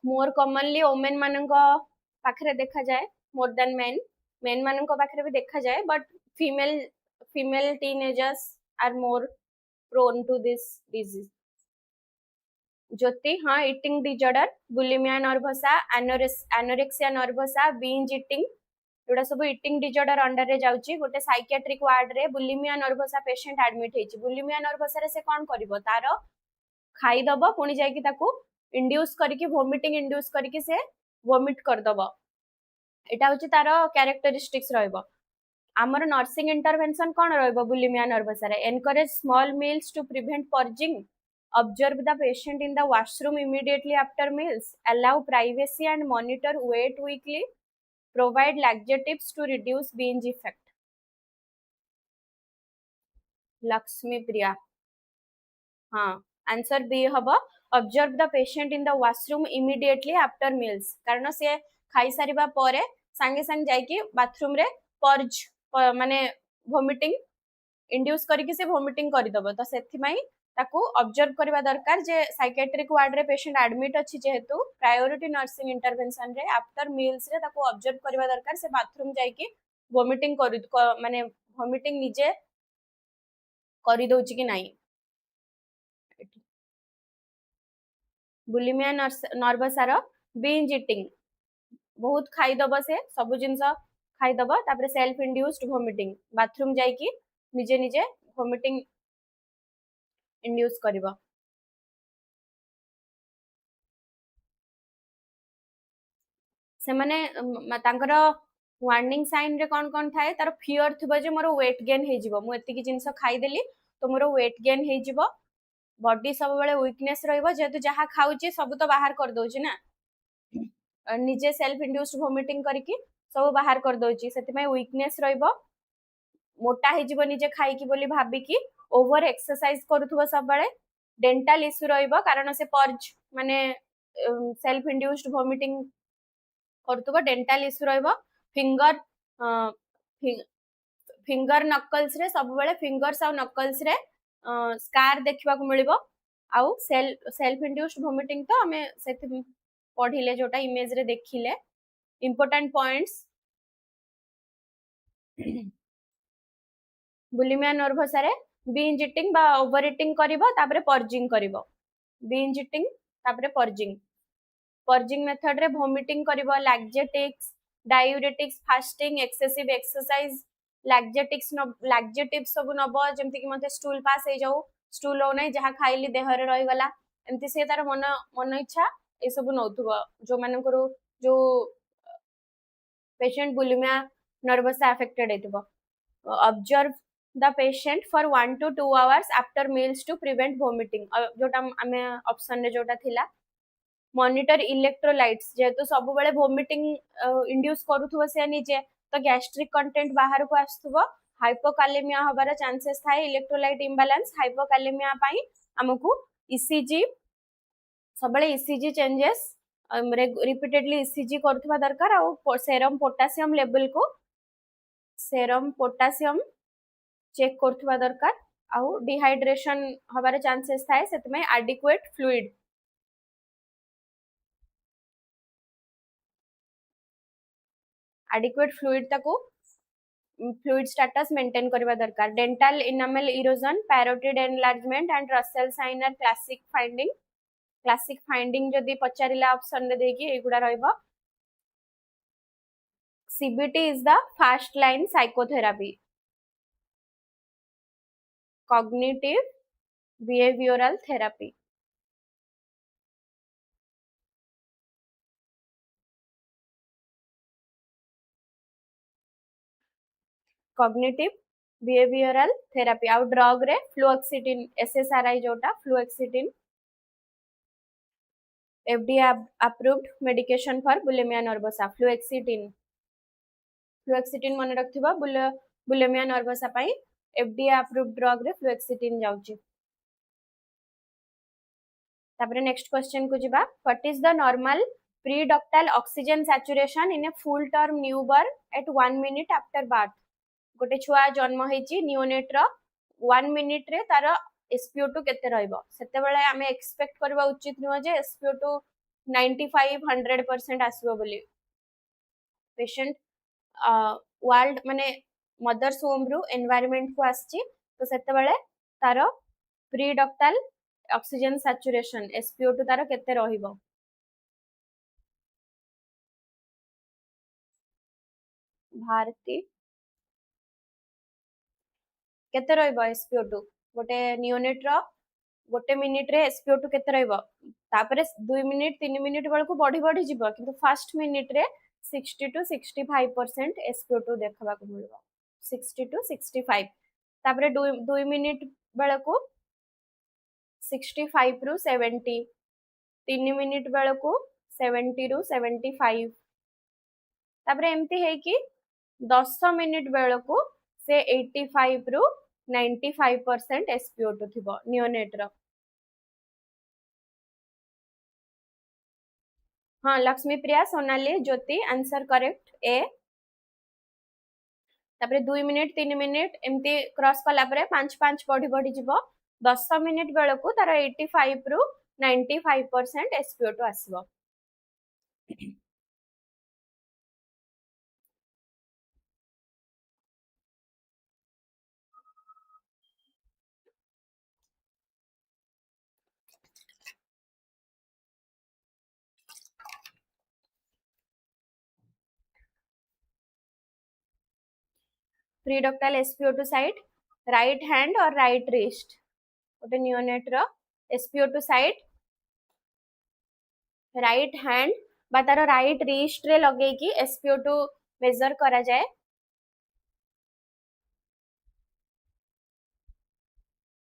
more commonly women मानक पाखरे देखा जाए मोर देन मेन मेन मानक पाखरे भी देखा जाए but female teenagers are more prone to this disease Jyoti हाँ eating disorder bulimia nervosa anorexia nervosa binge eating जोड़ा सब इटिंग डिजॉर्डर अंडर रे जाउची गोटे साइकियाट्रिक वार्ड रे बुलिमिया नर्वसा पेशेंट एडमिट हेची बुलिमिया नर्वसा रे से कोन करिवो तार खाई दबो पुणी जाई ताकू इंड्यूस करके वोमिटिंग इंड्यूस करके से वोमिट कर दबो एटा होची तार कैरेक्टरिस्टिक्स रहइबो आमर नर्सिंग इंटरवेंशन कोन रहइबो बुलिमिया नर्वसा रे encourage small meals to prevent purging observe the patient in the washroom immediately after meals allow privacy and monitor weight weekly provide laxatives to reduce binge effect Lakshmi Priya हाँ आंसर बी हबो observe the patient in the washroom immediately after meals कारण से खाई सारिबा परे संगे संग जाइकी बाथरूम रे पर्ज माने वोमिटिंग इंड्यूस करके से वोमिटिंग करि दबो तो सेथि माई ताकू ऑब्जर्व करबा दरकार जे साइकियाट्रिक वार्ड रे पेशेंट एडमिट अछि जेहेतु प्रायोरिटी नर्सिंग इंटरवेंशन रे आफ्टर मील्स रे ताकू ऑब्जर्व करबा दरकार से बाथरूम जाइकी वोमिटिंग करि माने वोमिटिंग निजे करि दोछि कि नाही बुलिमिया नर्वसार बिंज इटिंग बहुत खाईदब से सब जिनस खाईदब तापर सेल्फ इंड्यूस्ड वोमिटिंग बाथरूम जाइकी निजे निजे वोमिटिंग इंड्यूस करिवो से माने तांकर वार्निंग साइन रे कोन कोन थाए तार फियर थबो जे मोर वेट गेन हे जिवो मु एति कि जिंस खाई देली तो मोर वेट गेन हे जिवो बॉडी सब बेले वीकनेस रहइबो जेतु जहा खाउची सब तो बाहर कर दोची ना निजे सेल्फ इंड्यूस्ड वोमिटिंग करके सब बाहर कर दोची सेति में वीकनेस रहइबो मोटा हे जीव निजे खाई की बोली भाबी की ओवर एक्सरसाइज करूथबो सब बेले डेंटल इश्यू रहइबो कारण से पर्ज माने सेल्फ इंड्यूस्ड वोमिटिंग करथबो डेंटल इश्यू रहइबो फिंगर फिंगर नकल्स रे सब बेले फिंगर्स आ नकल्स रे स्कार देखिबा को मिलिबो आउ सेल्फ इंड्यूस्ड वोमिटिंग तो हमें सेति पढिले जोटा इमेज रे देखिले इंपोर्टेंट पॉइंट्स बुलिमिया नर्वस रे बिंज ईटिंग बा ओवर ईटिंग करिवो तापरे पर्जिंग करिवो बिंज ईटिंग तापरे पर्जिंग मेथड रे वोमिटिंग करिवो laxatives diuretics fasting excessive exercise laxatives सब नबो जेमति कि मते स्टूल पास हे जाऊ स्टूल हो नै जहा खाइली देह रे रहि गला एमति से तार मन इच्छा ए सब नउथबो जो मानकर जो पेशेंट बुलिमिया नर्वस अफेक्टेड हेतबो observe the patient for 1 to 2 hours after meals to prevent vomiting जोटा हमें ऑप्शन रे जोटा थिला मॉनिटर इलेक्ट्रोलाइट्स जेहेतु सब बेले वोमिटिंग इंड्यूस करूथबो से निजे तो गैस्ट्रिक कंटेंट बाहर को आसथबो हाइपोकालेमिया हबार चांसेस थाए इलेक्ट्रोलाइट इम्बैलेंस हाइपोकालेमिया पई हमकु ईसीजी सब बेले ईसीजी चेंजेस रिपीटेडली ईसीजी करथबा दरकार आ सेरम पोटेशियम लेवल को सेरम पोटेशियम चेक करथबा दरकार आउ डिहाइड्रेशन हबार चांसेस थाए सेत में एडिक्वेट फ्लूइड ताको फ्लूइड स्टेटस मेंटेन करबा दरकार dental enamel erosion parotid enlargement and Russell sign are classic finding जदी पचारिला ऑप्शन रे देकी एगुडा रहइबो CBT is the first line psychotherapy cognitive behavioral therapy cognitive behavioral therapy आउ ड्रग रे फ्लुओक्सिटिन SSRI जोटा फ्लुओक्सिटिन FDA approved medication for bulimia nervosa फ्लुओक्सिटिन मन रखथिबा बुलिमिया नर्वसा पई FDA approved drug रे फ्लुओक्सिटिन जाउची तापरे नेक्स्ट क्वेश्चन को जिबा what is the normal preductal oxygen saturation in a full term newborn at 1 minute after birth गोटे छुआ जन्म हेची नियोनेट रो 1 मिनिट रे तार SpO2 केते रहइबो सेते बेले हमें एक्सपेक्ट करबा उचित नुह जे SpO2 95-100% आसीबो बोली पेशेंट वर्ल्ड माने मदर्स होम रु एनवायरनमेंट को आछि तो सेते बेले तार प्रीडक्टाल ऑक्सीजन सैचुरेशन SpO2 तार केते रहिबो भारती केते रहइबो SpO2 गोटे नियोनेट रो गोटे मिनिट रे SpO2 केते रहइबो तापरे 2 मिनिट 3 मिनिट बेल को बढ़ी जिवो किंतु फर्स्ट मिनिट रे 60 to 65% SpO2 देखबा को मिलबो 60 to 65 तापरे 2 मिनिट बेल को 65 रु 70 3 मिनिट बेल को 70 रु 75 तापरे एमती है कि 10 मिनिट बेल को से 85 रु 95% SpO2 थिबो नियोनेट रो हाँ लक्ष्मी प्रिया सोनाली ज्योति आंसर करेक्ट ए तापरे 2 मिनिट 3 मिनिट एमती क्रॉस कला परे 5 बढ़ी जिवो 10 मिनिट बेल को तार 85 रु 95% SpO2 आसीबो प्रीडक्टाल SpO2 site right hand और राइट रिस्ट गोटे नियोनेट रो SpO2 साइट राइट हैंड बा तार राइट रिस्ट रे लगे कि SpO2 मेजर करा जाए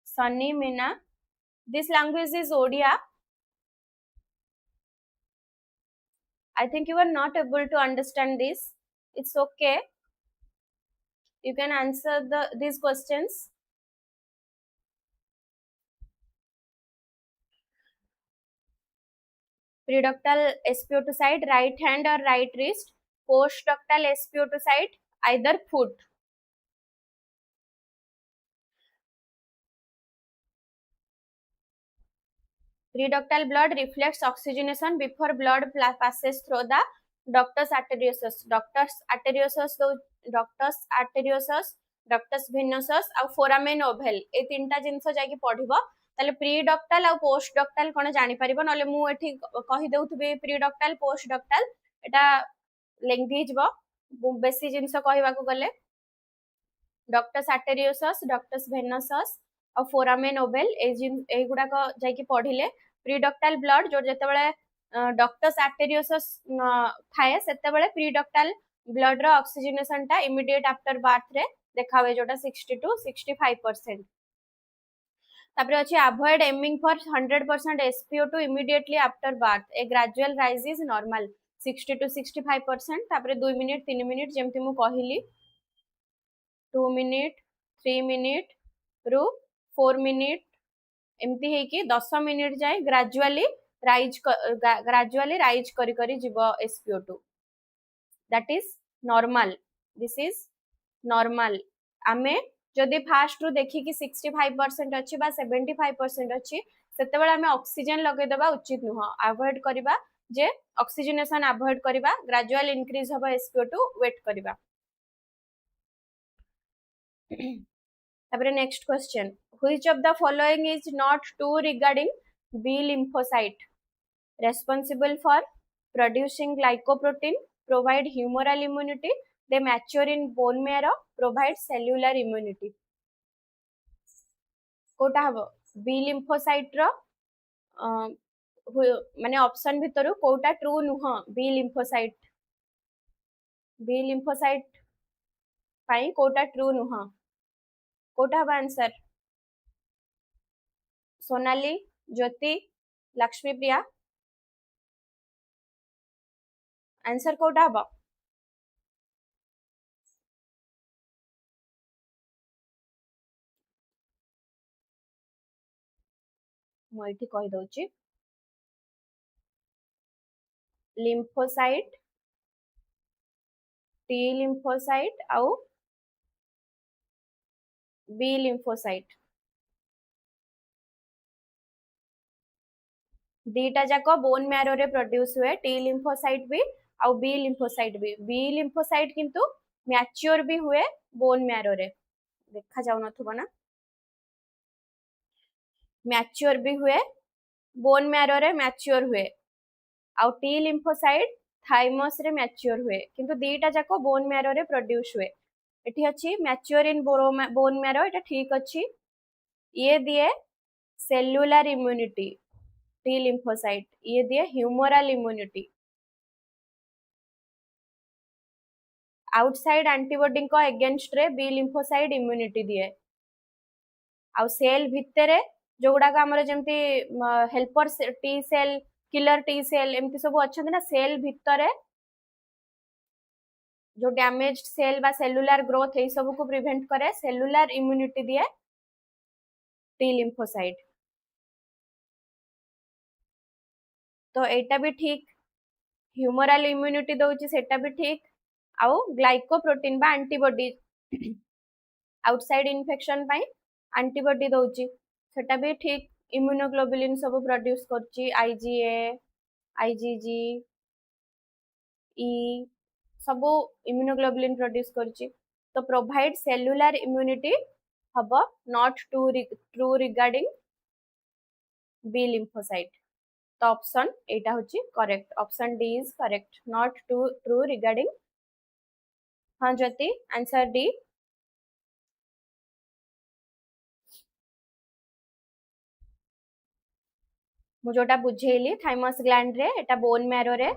Sunny Meena This language is Odia. I think you are not able to understand this. It's okay. You can answer these questions. Preductal SpO2 site, right hand or right wrist. Postductal SpO2 site, either foot. Preductal blood reflects oxygenation before blood passes through the ductus arteriosus. Ductus arteriosus, ductus venosus ଆଉ foramen ovale ଏ ତିନିଟା ଜିନିଷ ଯାଇକି ପଢିବ ତାହେଲେ ପ୍ରିଡକ୍ଟାଲ ଆଉ ପୋଷ୍ଟଡକ୍ଟାଲ କଣ ଜାଣିପାରିବ ନହେଲେ ମୁଁ ଏଠି କହିଦେଉଥିବି ପ୍ରିଡକ୍ଟାଲ ପୋଷ୍ଟଡକ୍ଟାଲ ଏଟା ଲେନ୍ଥି ହେଇଯିବ ବେଶୀ ଜିନିଷ କହିବାକୁ ଗଲେ ductus arteriosus, ductus venosus ଆଉ foramen ovale এইଗୁଡାକ ଯାଇକି ପଢିଲେ ପ୍ରିଡକ୍ଟାଲ ବ୍ଲଡ ଯୋଉ ଯେତେବେଳେ ଡକ୍ଟସ୍ ଆର୍ଟେରିଓସସ୍ ଥାଏ ସେତେବେଳେ ପ୍ରିଡକ୍ଟାଲ ବ୍ଲଡ ର ଅକ୍ସିଜେନେସନ ଟା ଇମିଡିଏଟ ଆଫ୍ଟର ବାର୍ଥ ରେ ଦେଖା ହୁଏ ଯୋଉଟା 60 to 65%. ତାପରେ ଅଛି avoid aiming for 100% SpO2 immediately after birth. A gradual rise is normal. 60 to 65%. ତାପରେ 2 ମିନିଟ 3 ମିନିଟ ଯେମିତି ମୁଁ କହିଲି 2 ମିନିଟ 3 ମିନିଟ ରୁ 4 ମିନିଟ ଏମିତି ହେଇକି 10 ମିନିଟ ଯାଏ ଗ୍ରାଜୁଆଲି ରାଇଜ କରି କରି ଯିବ SpO2. that is normal. This is normal. ଆମେ ଯଦି ଫାଷ୍ଟ ରୁ ଦେଖିକି 65% ଅଛି ବା 75% ଅଛି ସେତେବେଳେ ଆମେ ଅକ୍ସିଜେନ ଲଗେଇଦବା ଉଚିତ ନୁହଁ ଆଭଏଡ କରିବା ଯେ ଅକ୍ସିଜେନେସନ ଆଭଏଡ କରିବା ଗ୍ରାଜୁଆଲ ଇନକ୍ରିଜ ହବ SpO2 ୱେଟ କରିବା. ତାପରେ next କ୍वेश्चन which of the following is not true regarding B lymphocyte responsible for producing glycoprotein, provide humoral immunity, they mature in bone marrow, provide cellular immunity. कोटा हबो B lymphocyte रो माने ऑप्शन भितरु कोटा ट्रू नुह B lymphocyte पाई कोटा ट्रू नुह कोटा हबो आंसर सोनाली ज्योति लक्ष्मी प्रिया आंसर कोटा हबो ମୁଁ ଏଠି କହି ଦଉଛି lymphocyte T lymphocyte ଆଉ B lymphocyte दीटा जाक बोन मैरो रे प्रोड्यूस हुए T lymphocyte भी ଆଉ B lymphocyte भी B lymphocyte किंतु मैच्योर भी हुए बोन मैरो रे देखा जाउ नथुबो ना मैच्योर भी हुए बोन मैरो रे मैच्योर हुए आउ T lymphocyte थाइमस रे मैच्योर हुए किंतु दीटा जाक बोन मैरो रे प्रोड्यूस हुए एठी अछि मैच्योर इन बोन मैरो एटा ठीक अछि ये दिए सेल्युलर इम्यूनिटी T lymphocyte ये दिए ह्यूमरल इम्यूनिटी आउटसाइड एंटीबॉडी को अगेंस्ट रे B lymphocyte इम्यूनिटी दिए आउ सेल भितरे जो गुडाक हमर जेमती helper T cell killer T cell एमती सब अछन ना सेल भितरे जो डैमेज्ड सेल बा सेलुलर ग्रोथ ए सब को प्रिवेंट करे सेलुलर इम्यूनिटी दिए T lymphocyte तो एटा भी ठीक ह्यूमरल इम्यूनिटी दउची सेटा भी ठीक आउ ग्लाइकोप्रोटीन बा एंटीबॉडी आउटसाइड इन्फेक्शन पाई एंटीबॉडी दउची सेटा भी ठीक इम्यूनोग्लोबुलिन सब प्रोड्यूस करची IgA IgG E सब इम्यूनोग्लोबुलिन प्रोड्यूस करची तो प्रोवाइड सेलुलर इम्यूनिटी हबो not true regarding B lymphocyte तो ऑप्शन एटा होची correct option D is correct not true regarding हां ज्योति आंसर डी मु जोटा बुझेली थाइमस ग्लैंड रे एटा बोन मैरो रे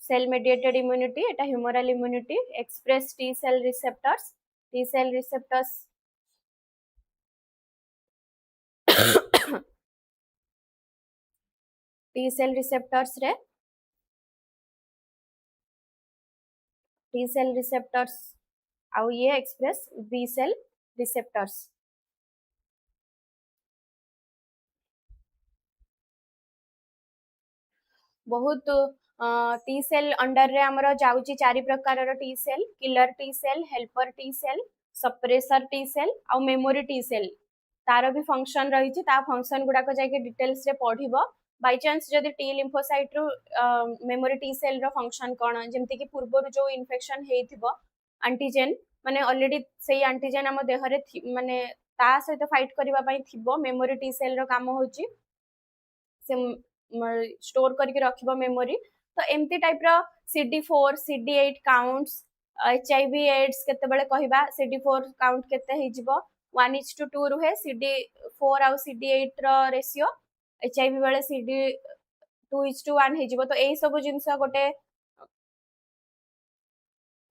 सेल मेडिएटेड इम्यूनिटी एटा humoral immunity express T cell receptors T cell receptors रे टी सेल रिसेप्टर्स आउ ये एक्सप्रेस बी सेल रिसेप्टर्स। बहुत टी सेल अंडर रे हमर जाउची चारि प्रकार T cell, killer T cell, helper T cell, suppressor T cell आउ मेमोरी टी सेल। तार भी फंक्शन रही ता फंक्शन गुड़ाक जाके डिटेल्स रे पढ़िबो। बाय चांस जदि टी लिम्फोसाइट रु मेमोरी टी सेल रो फंक्शन कोन जेमति कि पूर्व जो इन्फेक्शन हेइथिबो एंटीजन माने ऑलरेडी सेही एंटीजन हम देह रे माने ता सहित फाइट करबा पई थिबो। मेमोरी टी सेल रो काम होची से स्टोर करके रखिबो मेमोरी। तो एमती टाइप रो CD4 CD8 counts HIV AIDS केते बेले कहिबा CD4 काउंट केते हेजिबो 1:2 रुहे CD4 आउ CD8 रो रेशियो। HIV बेले CD2:1 हेजिबो। तो एई सब जिंस गोटे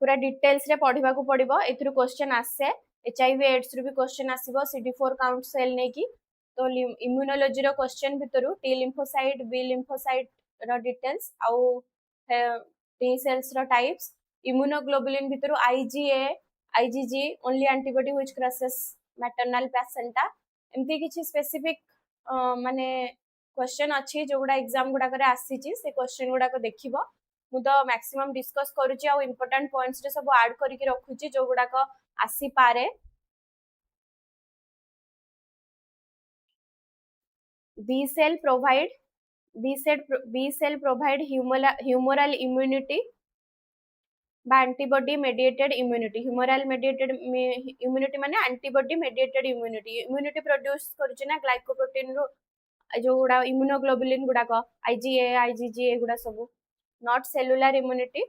पूरा डिटेल्स रे पढ़िबा को पड़िबो। एथरु क्वेश्चन आसे HIV एड्स रु भी क्वेश्चन आसीबो CD4 काउंट सेल ने की। तो इम्यूनोलॉजी रो क्वेश्चन भितरु टी लिम्फोसाइट बी लिम्फोसाइट रो डिटेल्स आउ टी सेल्स रो टाइप्स। इम्यूनोग्लोबुलिन भितरु IgA IgG only antibody which crosses maternal placenta. एमती किछि स्पेसिफिक माने क्वेश्चन अछि जोगुडा एग्जाम गुडा करे आसीछि से क्वेश्चन गुडा को देखिबो। मु तो मैक्सिमम डिस्कस करूची आ इंपोर्टेंट पॉइंट्स रे सब ऐड करके रखुची जो गुडा को आसी पारे। B cell provide humoral immunity বা antibody mediated immunity। humoral mediated immunity माने antibody mediated immunity produce करूची ना ग्लाइकोप्रोटीन रो जो गुडा इम्यूनोग्लोबुलिन गुडा को IgA IgG गुडा सब। not cellular immunity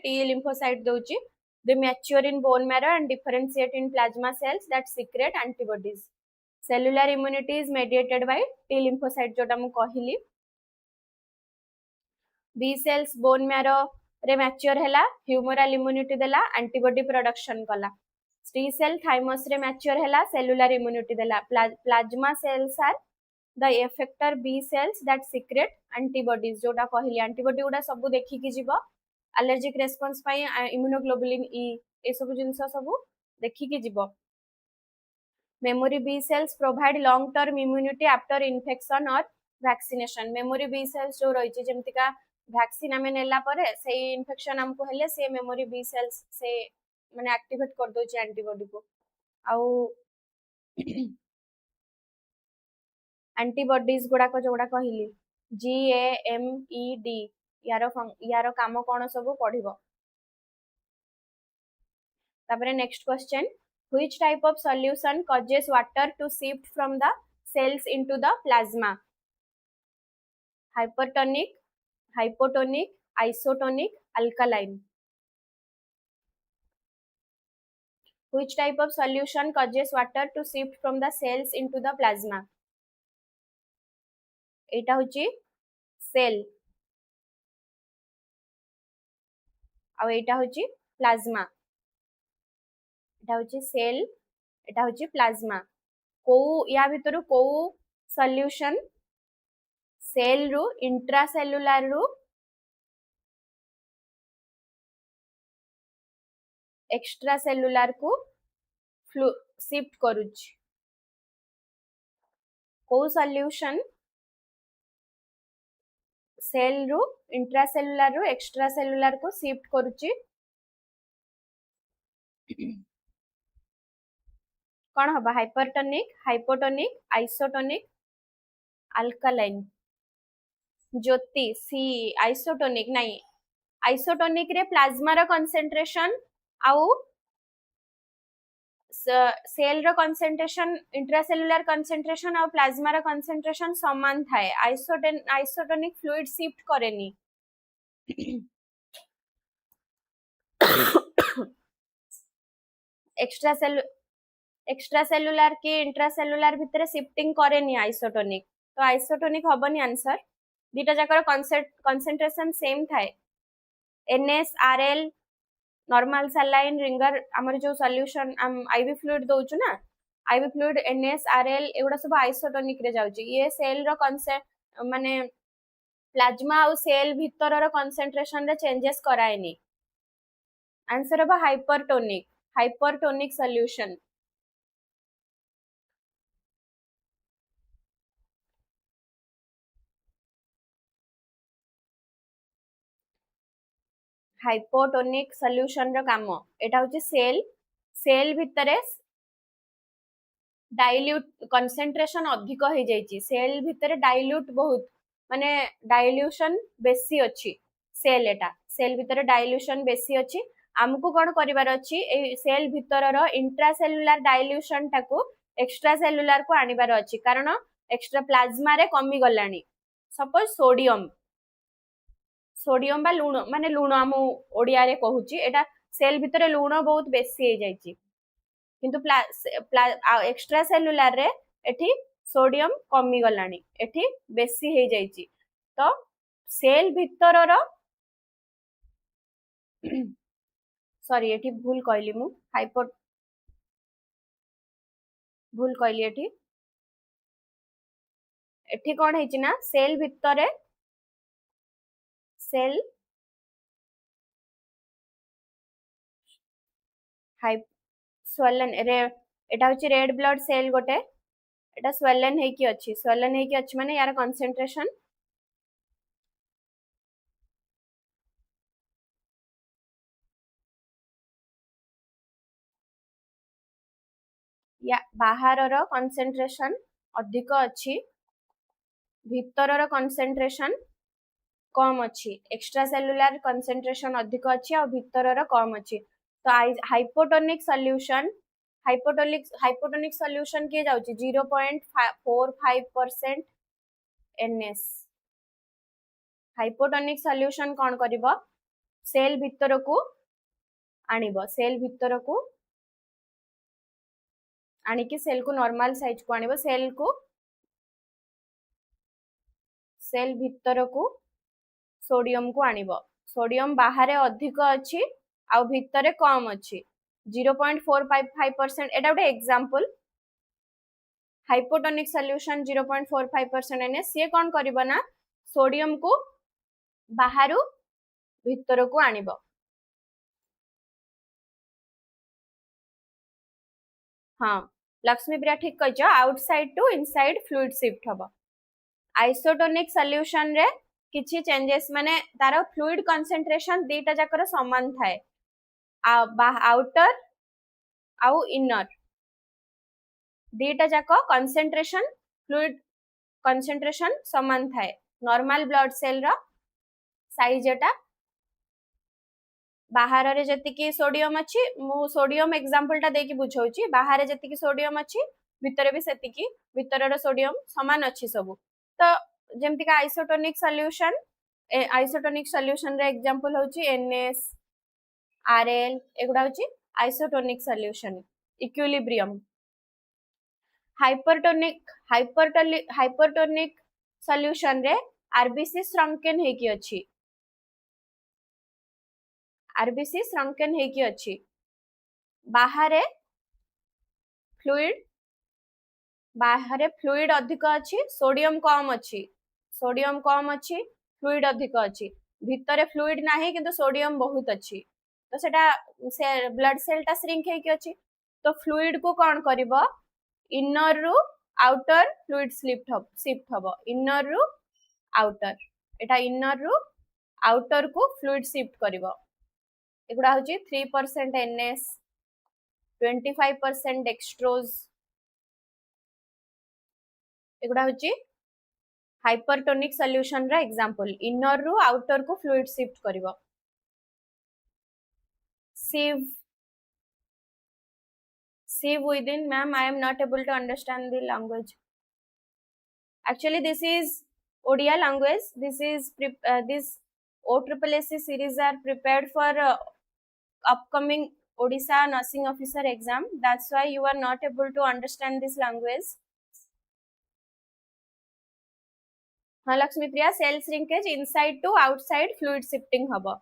T lymphocyte Dochi they mature in bone marrow and differentiate in plasma cells that secrete antibodies। cellular immunity is mediated by T lymphocyte जोटा मु कहिली। B cells bone marrow रे मैच्योर हैला ह्यूमरल इम्यूनिटी देला एंटीबॉडी प्रोडक्शन कला। T cell thymus रे मैच्योर हैला सेलुलर इम्यूनिटी देला। Plasma cells are the effector B cells that secrete antibodies जोटा कहिली। एंटीबॉडी गुडा सब देखि कि जीवो एलर्जिक रेस्पॉन्स पाई इम्यूनोग्लोबुलिन E ए सब जिंस सब देखि कि जीवो। memory B cells provide long term immunity after infection or vaccination। memory B cells जो रही जेमति का वैक्सीन आमे नेला परे से इन्फेक्शन हमको हेले से मेमोरी बी सेल्स से माने एक्टिवेट कर दो एंटीबॉडी को। आउ एंटीबॉडीज गुडा को जोडा कहिली GAMED यारो काम कोन सब पढिबो। तापरे next question which type of solution causes water to shift from the cells into the plasma? hypertonic hypotonic isotonic alkaline। which type of solution causes water to shift from the cells into the plasma? एटा होची सेल आ एटा होची प्लाज्मा। एटा होची सेल एटा होची प्लाज्मा। को या भितरु को सॉल्यूशन सेल रु इंट्रासेलुलर रु एक्स्ट्रा सेलुलर को शिफ्ट करूची। को सॉल्यूशन सेल रु इंट्रासेलुलर रु एक्स्ट्रा सेलुलर को शिफ्ट करूची कौन हबा हाइपरटोनिक हाइपोटोनिक आइसोटोनिक अल्कालाइन। ज्योति सी आइसोटोनिक नहीं आइसोटोनिक रे प्लाज्मा रो कंसंट्रेशन आउ cell row concentration intracellular concentration और प्लाज्मा रो कंसंट्रेशन समान थाए। आइसोटोनिक फ्लूइड शिफ्ट करेनी। एक्स्ट्रा सेलुलर के इंट्रासेलुलर भितर शिफ्टिंग करेनी आइसोटोनिक। तो आइसोटोनिक हबनी आंसर। दुटा जाकर कंसंट्रेशन सेम थाए। NSRL नॉर्मल सलाइन रिंगर हमर जो सॉल्यूशन आईवी फ्लूइड दोचु ना आईवी फ्लूइड एनएस आरएल एगुड़ा सब आइसोटोनिक रे जाउची ये सेल रो कॉन्सेप्ट माने प्लाज्मा और सेल भीतर रो कंसंट्रेशन रे चेंजेस कराएनी आंसर अब हाइपरटोनिक सॉल्यूशन हाइपोटोनिक सॉल्यूशन रो काम एटा होची सेल भितरे डाइल्यूट कंसंट्रेशन अधिक हो जाइए सेल भितर डाइल्यूट बहुत माने डाइल्यूशन बेसी अच्छी सेल भितर डाइल्यूशन बेसी अच्छी आमको कौन करिवार अच्छी ए सेल भितर रो इंट्रासेलुलर डाइल्यूशन टाको एक्स्ट्रा सेलुलर को आनिबार अच्छी कारण एक्स्ट्रा प्लाज्मा रे कमी गलानी सपोज सोडियम बा लूण माने लूण आम ओडिया रे कहूची एटा सेल भितर लूण बहुत बेसी हो जाइए किंतु एक्स्ट्रा सेलुलर रे एठी सोडियम कमी गलानी एठी बेसी हे जाइची तो सेल भितर रो सॉरी एठी भूल कहली मु भूल कहली एठी कोन हेची ना सेल भितरे सेल हाइप स्वलन रे एटा होची रेड ब्लड सेल गोटे एटा स्वलन हेकी अछि माने यार कंसंट्रेशन या बाहर रो कंसंट्रेशन अधिक अछि भीतर रो कंसंट्रेशन कम अछि एक्स्ट्रा सेलुलर कंसंट्रेशन अधिक अछि और भीतर रो कम अछि तो हाइपोटोनिक सॉल्यूशन के जाउची 0.45% NS हाइपोटोनिक सॉल्यूशन कोन करिवो सेल भितर को आनिबो सेल भितर को आनिकी सेल को नॉर्मल साइज को आनिबो सेल भितर को सोडियम को आनिबो सोडियम बाहर अधिक अछि आ भितर कम अछि 0.455% एटा गोटे एग्जांपल हाइपोटोनिक सॉल्यूशन 0.45% एने से कोन करिवो ना सोडियम को बाहरु भितर को आनिबो हाँ लक्ष्मी प्रिया ठीक कहछ outside to inside fluid shift हबो आइसोटोनिक सॉल्यूशन रे किछि चेंजेस माने तार फ्लूइड कंसंट्रेशन दीटा जाकर समान थाए आउटर आउ इनर दीटा जाक कंसंट्रेशन फ्लूइड कंसंट्रेशन समान थाए normal blood cell row size एटा बाहर रे जतिकी सोडियम अछि मु सोडियम एग्जांपल टा देकी बुझौची बाहर जतिकी सोडियम अछि भितर भी सेतिकी भितर रो सोडियम समान अछि सब तो जेमति का आइसोटोनिक सॉल्यूशन रे एग्जांपल होची NS RL एगुडा होची isotonic solution equilibrium hypertonic solution रे आरबीसी श्रंकेन हेकी अछि बाहरे फ्लूइड अधिक अछि सोडियम कम अछि फ्लूइड अधिक अछि भितरे फ्लूइड नाही किंतु सोडियम बहुत अछि तो सेटा ब्लड सेल टा श्रिंक हेकी अछि तो फ्लूइड को कोन करबो इनर रु आउटर फ्लूइड शिफ्ट हबो इनर रु आउटर एटा इनर रु आउटर को फ्लूइड शिफ्ट करबो एगुडा होची 3% NS 25% डेक्सट्रोज एगुडा होची हाइपरटोनिक सॉल्यूशन रा एग्जांपल इनर रु आउटर को फ्लूइड शिफ्ट करबो sieve within ma'am I am not able to understand the language actually this is Odia language this OSSSC series are prepared for upcoming Odisha nursing officer exam that's why you are not able to understand this language हाँ Lakshmi Priya cell shrinkage inside to outside fluid shifting हबो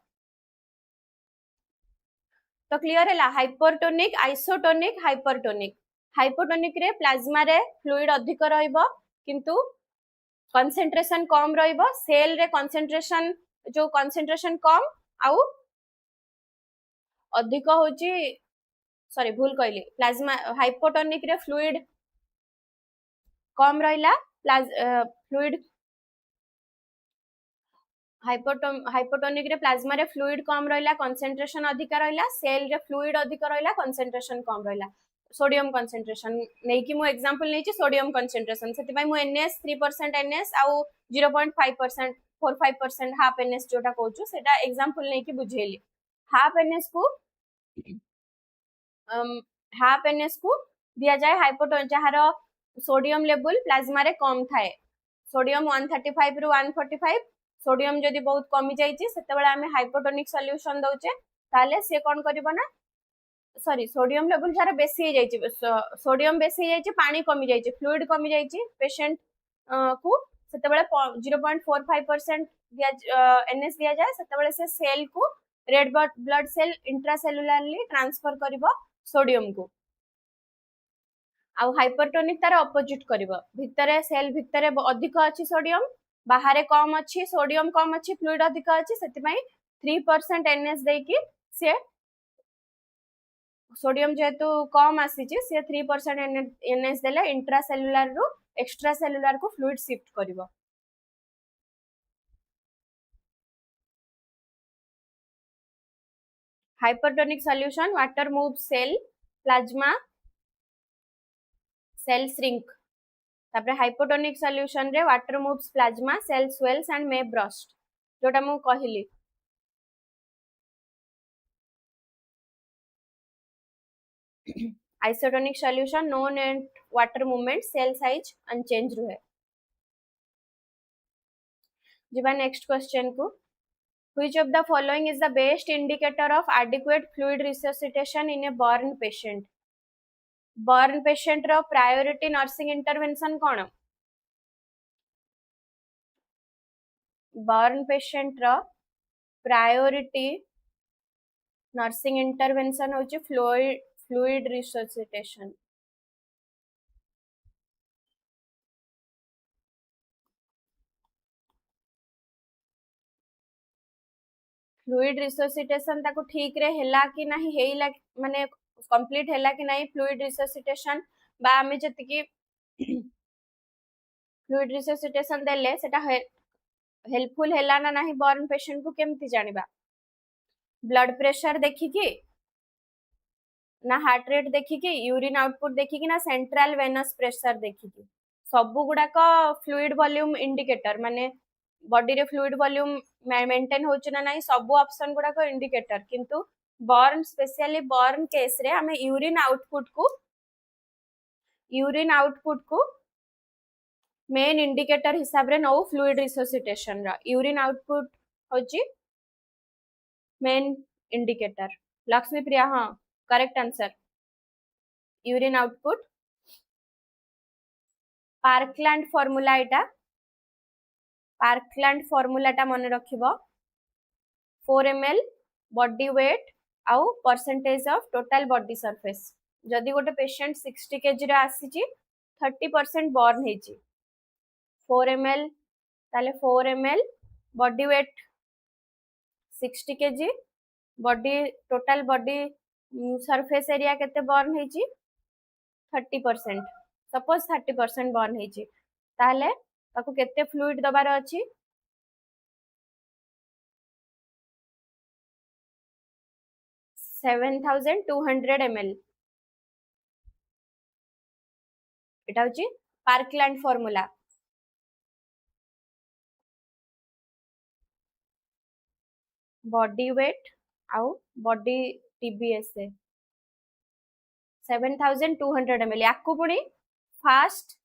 तो क्लियर है हाइपरटोनिक आइसोटोनिक हाइपरटोनिक हाइपोटोनिक रे प्लाज्मा रे फ्लूइड अधिक रहइबो किंतु कंसंट्रेशन कम रहइबो सेल रे कंसंट्रेशन कम आउ अधिक होची सॉरी भूल कहली प्लाज्मा हाइपोटोनिक रे फ्लूइड कम रहिला फ्लूइड हाइपोटोनिक रे प्लाज्मा रे फ्लूइड कम रहिला कंसंट्रेशन अधिक रहिला सेल रे फ्लूइड अधिक रहिला कंसंट्रेशन कम रहिला सोडियम कंसंट्रेशन नै कि मु एग्जांपल नै छि सोडियम कंसंट्रेशन सेति भाई मु NS 3% NS आउ 0.5% 45% हाफ NS जोटा कहूछु सेटा एग्जांपल नै कि बुझेली हाफ NS को हाफ NS को दिया जाए हाइपोटोनिक जहार सोडियम लेवल प्लाज्मा रे कम थाए सोडियम 135 रु 145 सोडियम जदि बहुत कमी जाइछि सेते बेला हमें हाइपोटोनिक सॉल्यूशन दउचे ताले से कोन करबो ना सॉरी सोडियम लेवल जहार बेसी जाइछि सोडियम बेसी जाइछि पानी कमी जाइछि फ्लूइड कमी जाइछि पेशेंट को सेते बेला 0.45% दिया NS दिया जाए सेते बेला से सेल को red blood cell intracellularly transfer करिवो सोडियम को आउ हाइपरटोनिक तार ऑपोजिट करिवो भितरे सेल भितरे अधिक अछि सोडियम बाहर कम अछि सोडियम कम अछि फ्लूइड अधिक अछि सेति पई 3% NS दे कि से सोडियम जेतु कम आसीछि से 3% NS देले इंट्रासेलुलर रु एक्स्ट्रासेलुलर को फ्लूइड शिफ्ट करिवो hypertonic solution water moves cell plasma cell shrink तापरे hypotonic solution रे water moves plasma cell swells and may burst जोटा मु कहिली isotonic solution no net water movement cell size unchanged रहे जिबा नेक्स्ट क्वेश्चन को Which of the following is the best indicator of adequate fluid resuscitation in a burn patient? Burn patient row priority nursing intervention कौन? Burn patient रो priority nursing intervention होची fluid resuscitation. फ्लूइड रिसोसिटेशन ताको ठीक रे हेला कि नाही हेइला माने कंप्लीट हेला कि नाही फ्लूइड रिसोसिटेशन बा आमे जति कि फ्लूइड रिसोसिटेशन देले सेटा हेल्पफुल हेला ना नाही बर्न पेशेंट को केमति जानिबा ब्लड प्रेशर देखि कि ना हार्ट रेट देखि कि यूरिन आउटपुट देखि कि ना सेंट्रल वेनस प्रेशर देखि कि सब गुडा का फ्लूइड वॉल्यूम इंडिकेटर माने बॉडी रे फ्लूइड वॉल्यूम मेंटेन होछ ना नाही सब ऑप्शन गुडा को इंडिकेटर किंतु बर्न स्पेशली बर्न केस रे हमें यूरिन आउटपुट को मेन इंडिकेटर हिसाब रे नो फ्लूइड रिसोसिटेशन रा यूरिन आउटपुट होची मेन इंडिकेटर लक्ष्मी प्रिया हां correct answer urine output parkland formula टा मन रखिबो 4 ml बॉडी वेट आउ percentage of total body surface जदि गोटे पेशेंट 60 kg रे आसीची 30% बर्न हेची 4 ml ताले 4 ml body weight 60 kg body total body surface area केते बर्न हेची 30% सपोज 30% बर्न हेची ताले ताको केते फ्लूइड दबार अछि 7200 ml एटा होची पार्कलैंड फॉर्मूला बॉडी वेट आउ बॉडी TBSA 7200 ml याकु पुणी फास्ट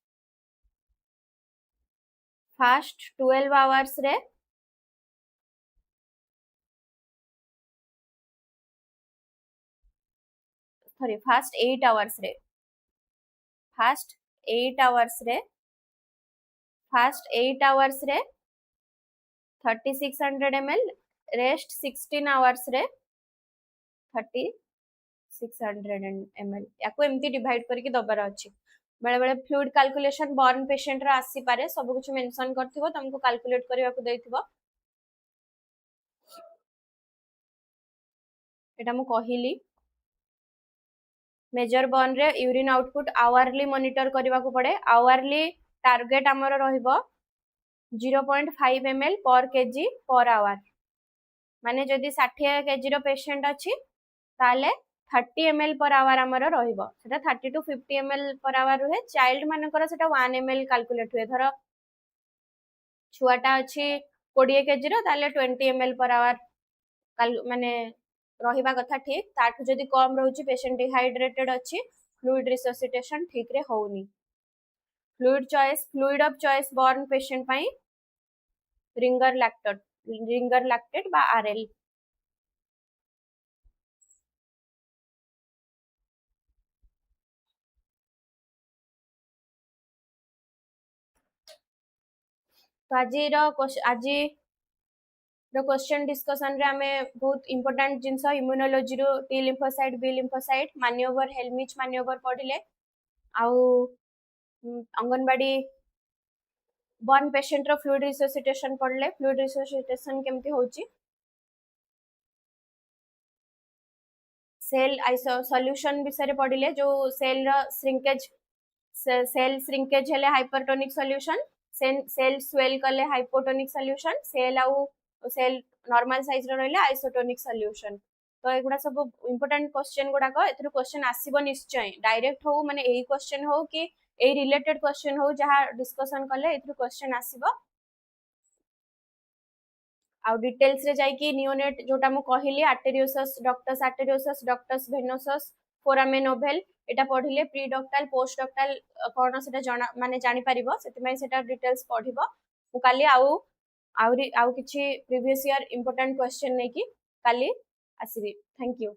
12 hours रे सॉरी फास्ट 8 hours रे 3600 ml रेस्ट 16 hours रे 36 600 ml याको एमती डिवाइड करके दबार अच्छी बेले बेले फ्लूइड कैलकुलेशन बर्न पेशेंट रा आसी पारे सब कुछ मेंशन करथिबो तुमको कैलकुलेट करबा को देथिबो एटा मु कहिली मेजर बर्न रे यूरिन आउटपुट आवरली मॉनिटर करबा को पड़े आवरली टारगेट हमर रहिबो 0.5 ml पर केजी पर आवर माने जदि 60 केजी रो पेशेंट अछि ताले 30 ml पर आवर हमर रहिबो सेटा 30 to 50 ml पर आवर रहे चाइल्ड मानकर सेटा 1 ml कैलकुलेट हुए धर छुआटा अछि 20 केजी रो ताले 20 ml पर आवर माने रहिबा कथा ठीक ताठु जदि कम रहउची पेशेंट डिहाइड्रेटेड अछि फ्लूइड रिससिटेशन ठीक रे होउनी fluid of choice burn patient पई रिंगर लैक्टेट बा आरएल तो आज क्वेश्चन डिस्कशन रे हमें बहुत इंपोर्टेंट जिंस इम्यूनोलॉजी रो T lymphocyte B lymphocyte maneuver हेलमिच मैन्युवर पढ़िले आउ अंगनवाड़ी बर्न पेशेंट रो फ्लूइड रिससिटेशन पढ़ले फ्लूइड रिससिटेशन केमती होची सेल आइसो सॉल्यूशन विषय पढ़िले जो सेल रो श्रिंकेज सेल श्रिंकेज हेले हाइपरटोनिक सॉल्यूशन सेल स्वेल कले हाइपोटोनिक सॉल्यूशन सेल आउ सेल नॉर्मल साइज रो रहले आइसोटोनिक सॉल्यूशन तो एगुडा सब इंपोर्टेंट क्वेश्चन गुडा को एथरो क्वेश्चन आसीबो निश्चय डायरेक्ट हो माने एही क्वेश्चन हो कि ए रिलेटेड क्वेश्चन हो जहा डिस्कशन कले एथरो क्वेश्चन आसीबो आउ डिटेल्स रे जाई कि नियोनेट जोटा मु कहिली arteriosus ductus venosus foramen ovale एटा पढिले प्री डॉक्टल पोस्ट डॉक्टल कोन सेटा जाना माने जानि परिबो सेतिमै सेटा डिटेल्स पढिबो मु काली आउ किछि प्रीवियस ईयर इंपोर्टेंट क्वेश्चन नै कि काली आसीबी थैंक यू